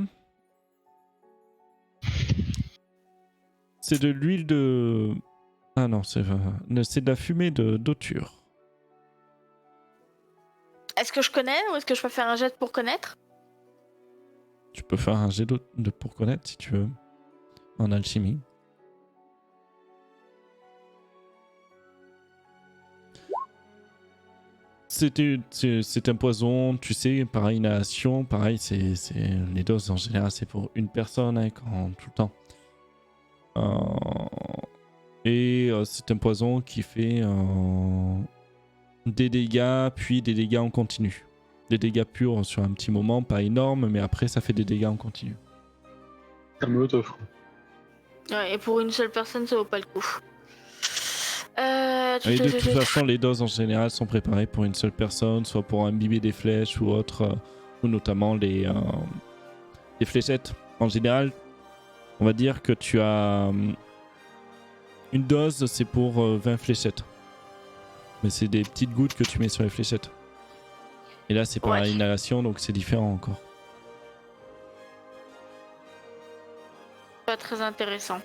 C'est de l'huile de... Ah non, c'est de la fumée d'oture. Est-ce que je connais ou est-ce que je peux faire un jet pour connaître? Tu peux faire un jet pour connaître si tu veux. En alchimie. C'est un poison, tu sais, pareil, inhalation, pareil, les doses en général, c'est pour une personne, hein, tout le temps. Et c'est un poison qui fait des dégâts, puis des dégâts en continu. Des dégâts purs sur un petit moment, pas énorme, mais après ça fait des dégâts en continu. Un molotov. Ouais, et pour une seule personne, ça vaut pas le coup. Et de toute façon, les doses en général sont préparées pour une seule personne, soit pour imbiber des flèches ou autre, ou notamment les fléchettes. En général, on va dire que tu as une dose, c'est pour 20 fléchettes. Mais c'est des petites gouttes que tu mets sur les fléchettes. Et là, c'est par inhalation, donc c'est différent encore. Pas très intéressant.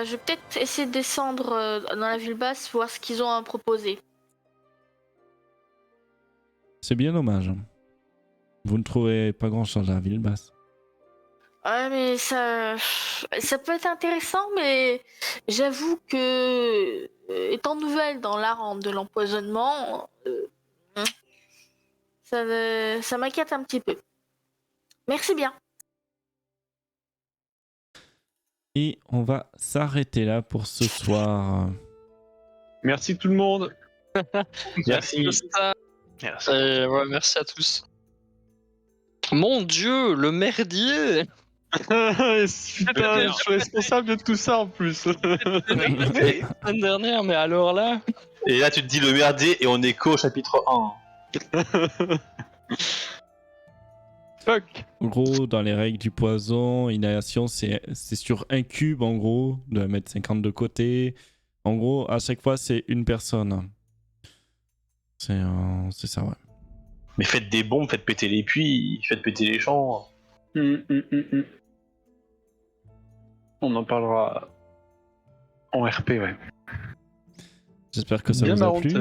Je vais peut-être essayer de descendre dans la ville basse, voir ce qu'ils ont à proposer. C'est bien dommage. Vous ne trouverez pas grand-chose dans la ville basse. Ouais, mais ça peut être intéressant, mais j'avoue que, étant nouvelle dans l'art de l'empoisonnement, ça m'inquiète un petit peu. Merci bien. Et on va s'arrêter là pour ce soir. Merci tout le monde. Merci. Merci. Ouais, merci à tous. Mon Dieu, le merdier. Putain, je suis responsable de tout ça en plus. La semaine dernière, mais alors là... Et là, tu te dis le merdier et on est qu'au chapitre 1. Fuck. En gros, dans les règles du poison, inhalation, c'est sur un cube, en gros, de 1,50 m de côté. En gros, à chaque fois, c'est une personne. C'est ça, ouais. Mais faites des bombes, faites péter les puits, faites péter les champs. On en parlera en RP, ouais. J'espère que ça Bien vous a marrant, plu.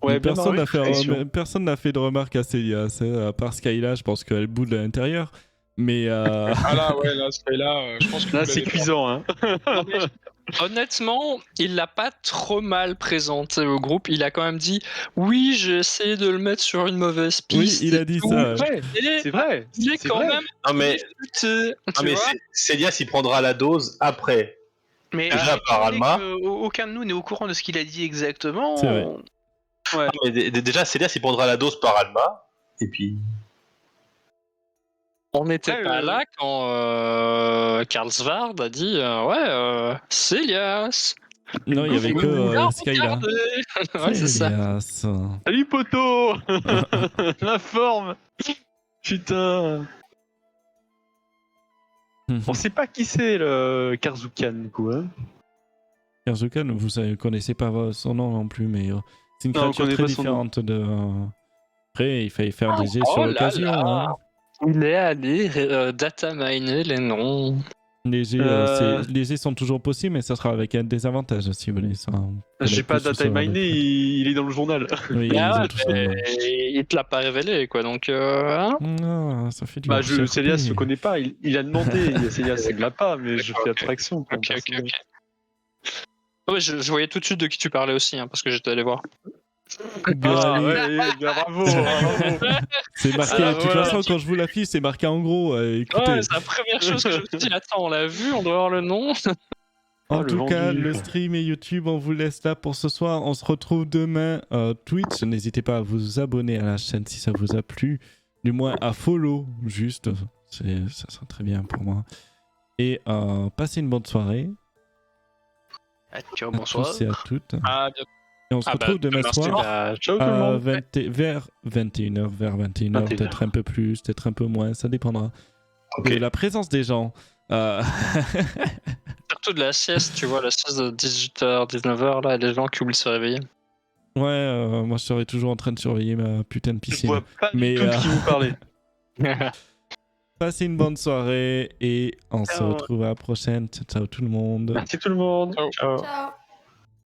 Ouais, bien Personne marrant, personne n'a fait de remarque à Célias, à part Skyla, je pense qu'elle boude à l'intérieur. Mais Ah là, ouais, là, je pense que Là, vous c'est l'avez cuisant, hein. Honnêtement, il l'a pas trop mal présenté au groupe. Il a quand même dit oui, j'ai essayé de le mettre sur une mauvaise oui, piste. il a dit ça. Ouais, c'est vrai. Il est c'est quand vrai. même. Non mais, Tu vois Célias, il prendra la dose après. Mais Déjà par étant donné Alma. que aucun de nous n'est au courant de ce qu'il a dit exactement. C'est vrai. Ouais. Non, mais déjà, Célias, il prendra la dose par Alma. Et puis... On n'était Ouais, pas là quand Karl Svard a dit Célias. Non, il y avait que Skyla. Ouais, c'est ça. Célias. Salut, poteau. La forme. Putain. On sait pas qui c'est, le Karzukan, du coup, hein. Karzukan, vous ne connaissez pas son nom non plus, mais c'est une Non, on créature connaît très pas son nom. différente de... Après, il fallait faire des jets Oh sur là l'occasion. là. Hein. Il est allé data miner les noms. Les jets sont toujours possibles, mais ça sera avec un désavantage si vous voulez. Ça, J'ai pas data miné, il est dans le journal. Oui, Ah ils ont ouais, tout ça. il te l'a pas révélé, quoi. Donc, hein. Non, ça fait du Bah, bien. Célias se connaît pas, il a demandé. Célias, il l'a pas, mais je fais abstraction. pour Ok, personne. Ouais, je voyais tout de suite de qui tu parlais aussi, hein, parce que j'étais allé voir. Bon, Ah, allez. ouais, bravo, bravo. C'est marqué, Ah, de toute voilà. façon, quand je vous l'affiche, c'est marqué en gros. Écoutez, Ouais, c'est la première chose que je me dis. Attends, on l'a vu, on doit avoir le nom. en Oh, le tout cas, vendu. le stream et YouTube, on vous laisse là pour ce soir. On se retrouve demain Twitch. N'hésitez pas à vous abonner à la chaîne si ça vous a plu. Du moins à follow, juste. Ça sera très bien pour moi. Et passez une bonne soirée. Ciao, À bonsoir. tous et à toutes. Ah, bien. Et on se retrouve demain soir. Ciao tout le monde. Vers 21h, peut-être un peu plus, peut-être un peu moins, ça dépendra Ok. de la présence des gens. Surtout de la sieste, tu vois, la sieste de 18h, 19h, là, les gens qui oublient de se réveiller. Ouais, moi je serai toujours en train de surveiller ma putain de Je piscine. vois pas Mais, du tout de qui vous parlez. Passez une bonne soirée et on se Ciao. retrouve à la prochaine. Ciao, ciao tout le monde. Merci tout le monde. Ciao. Ciao. Ciao.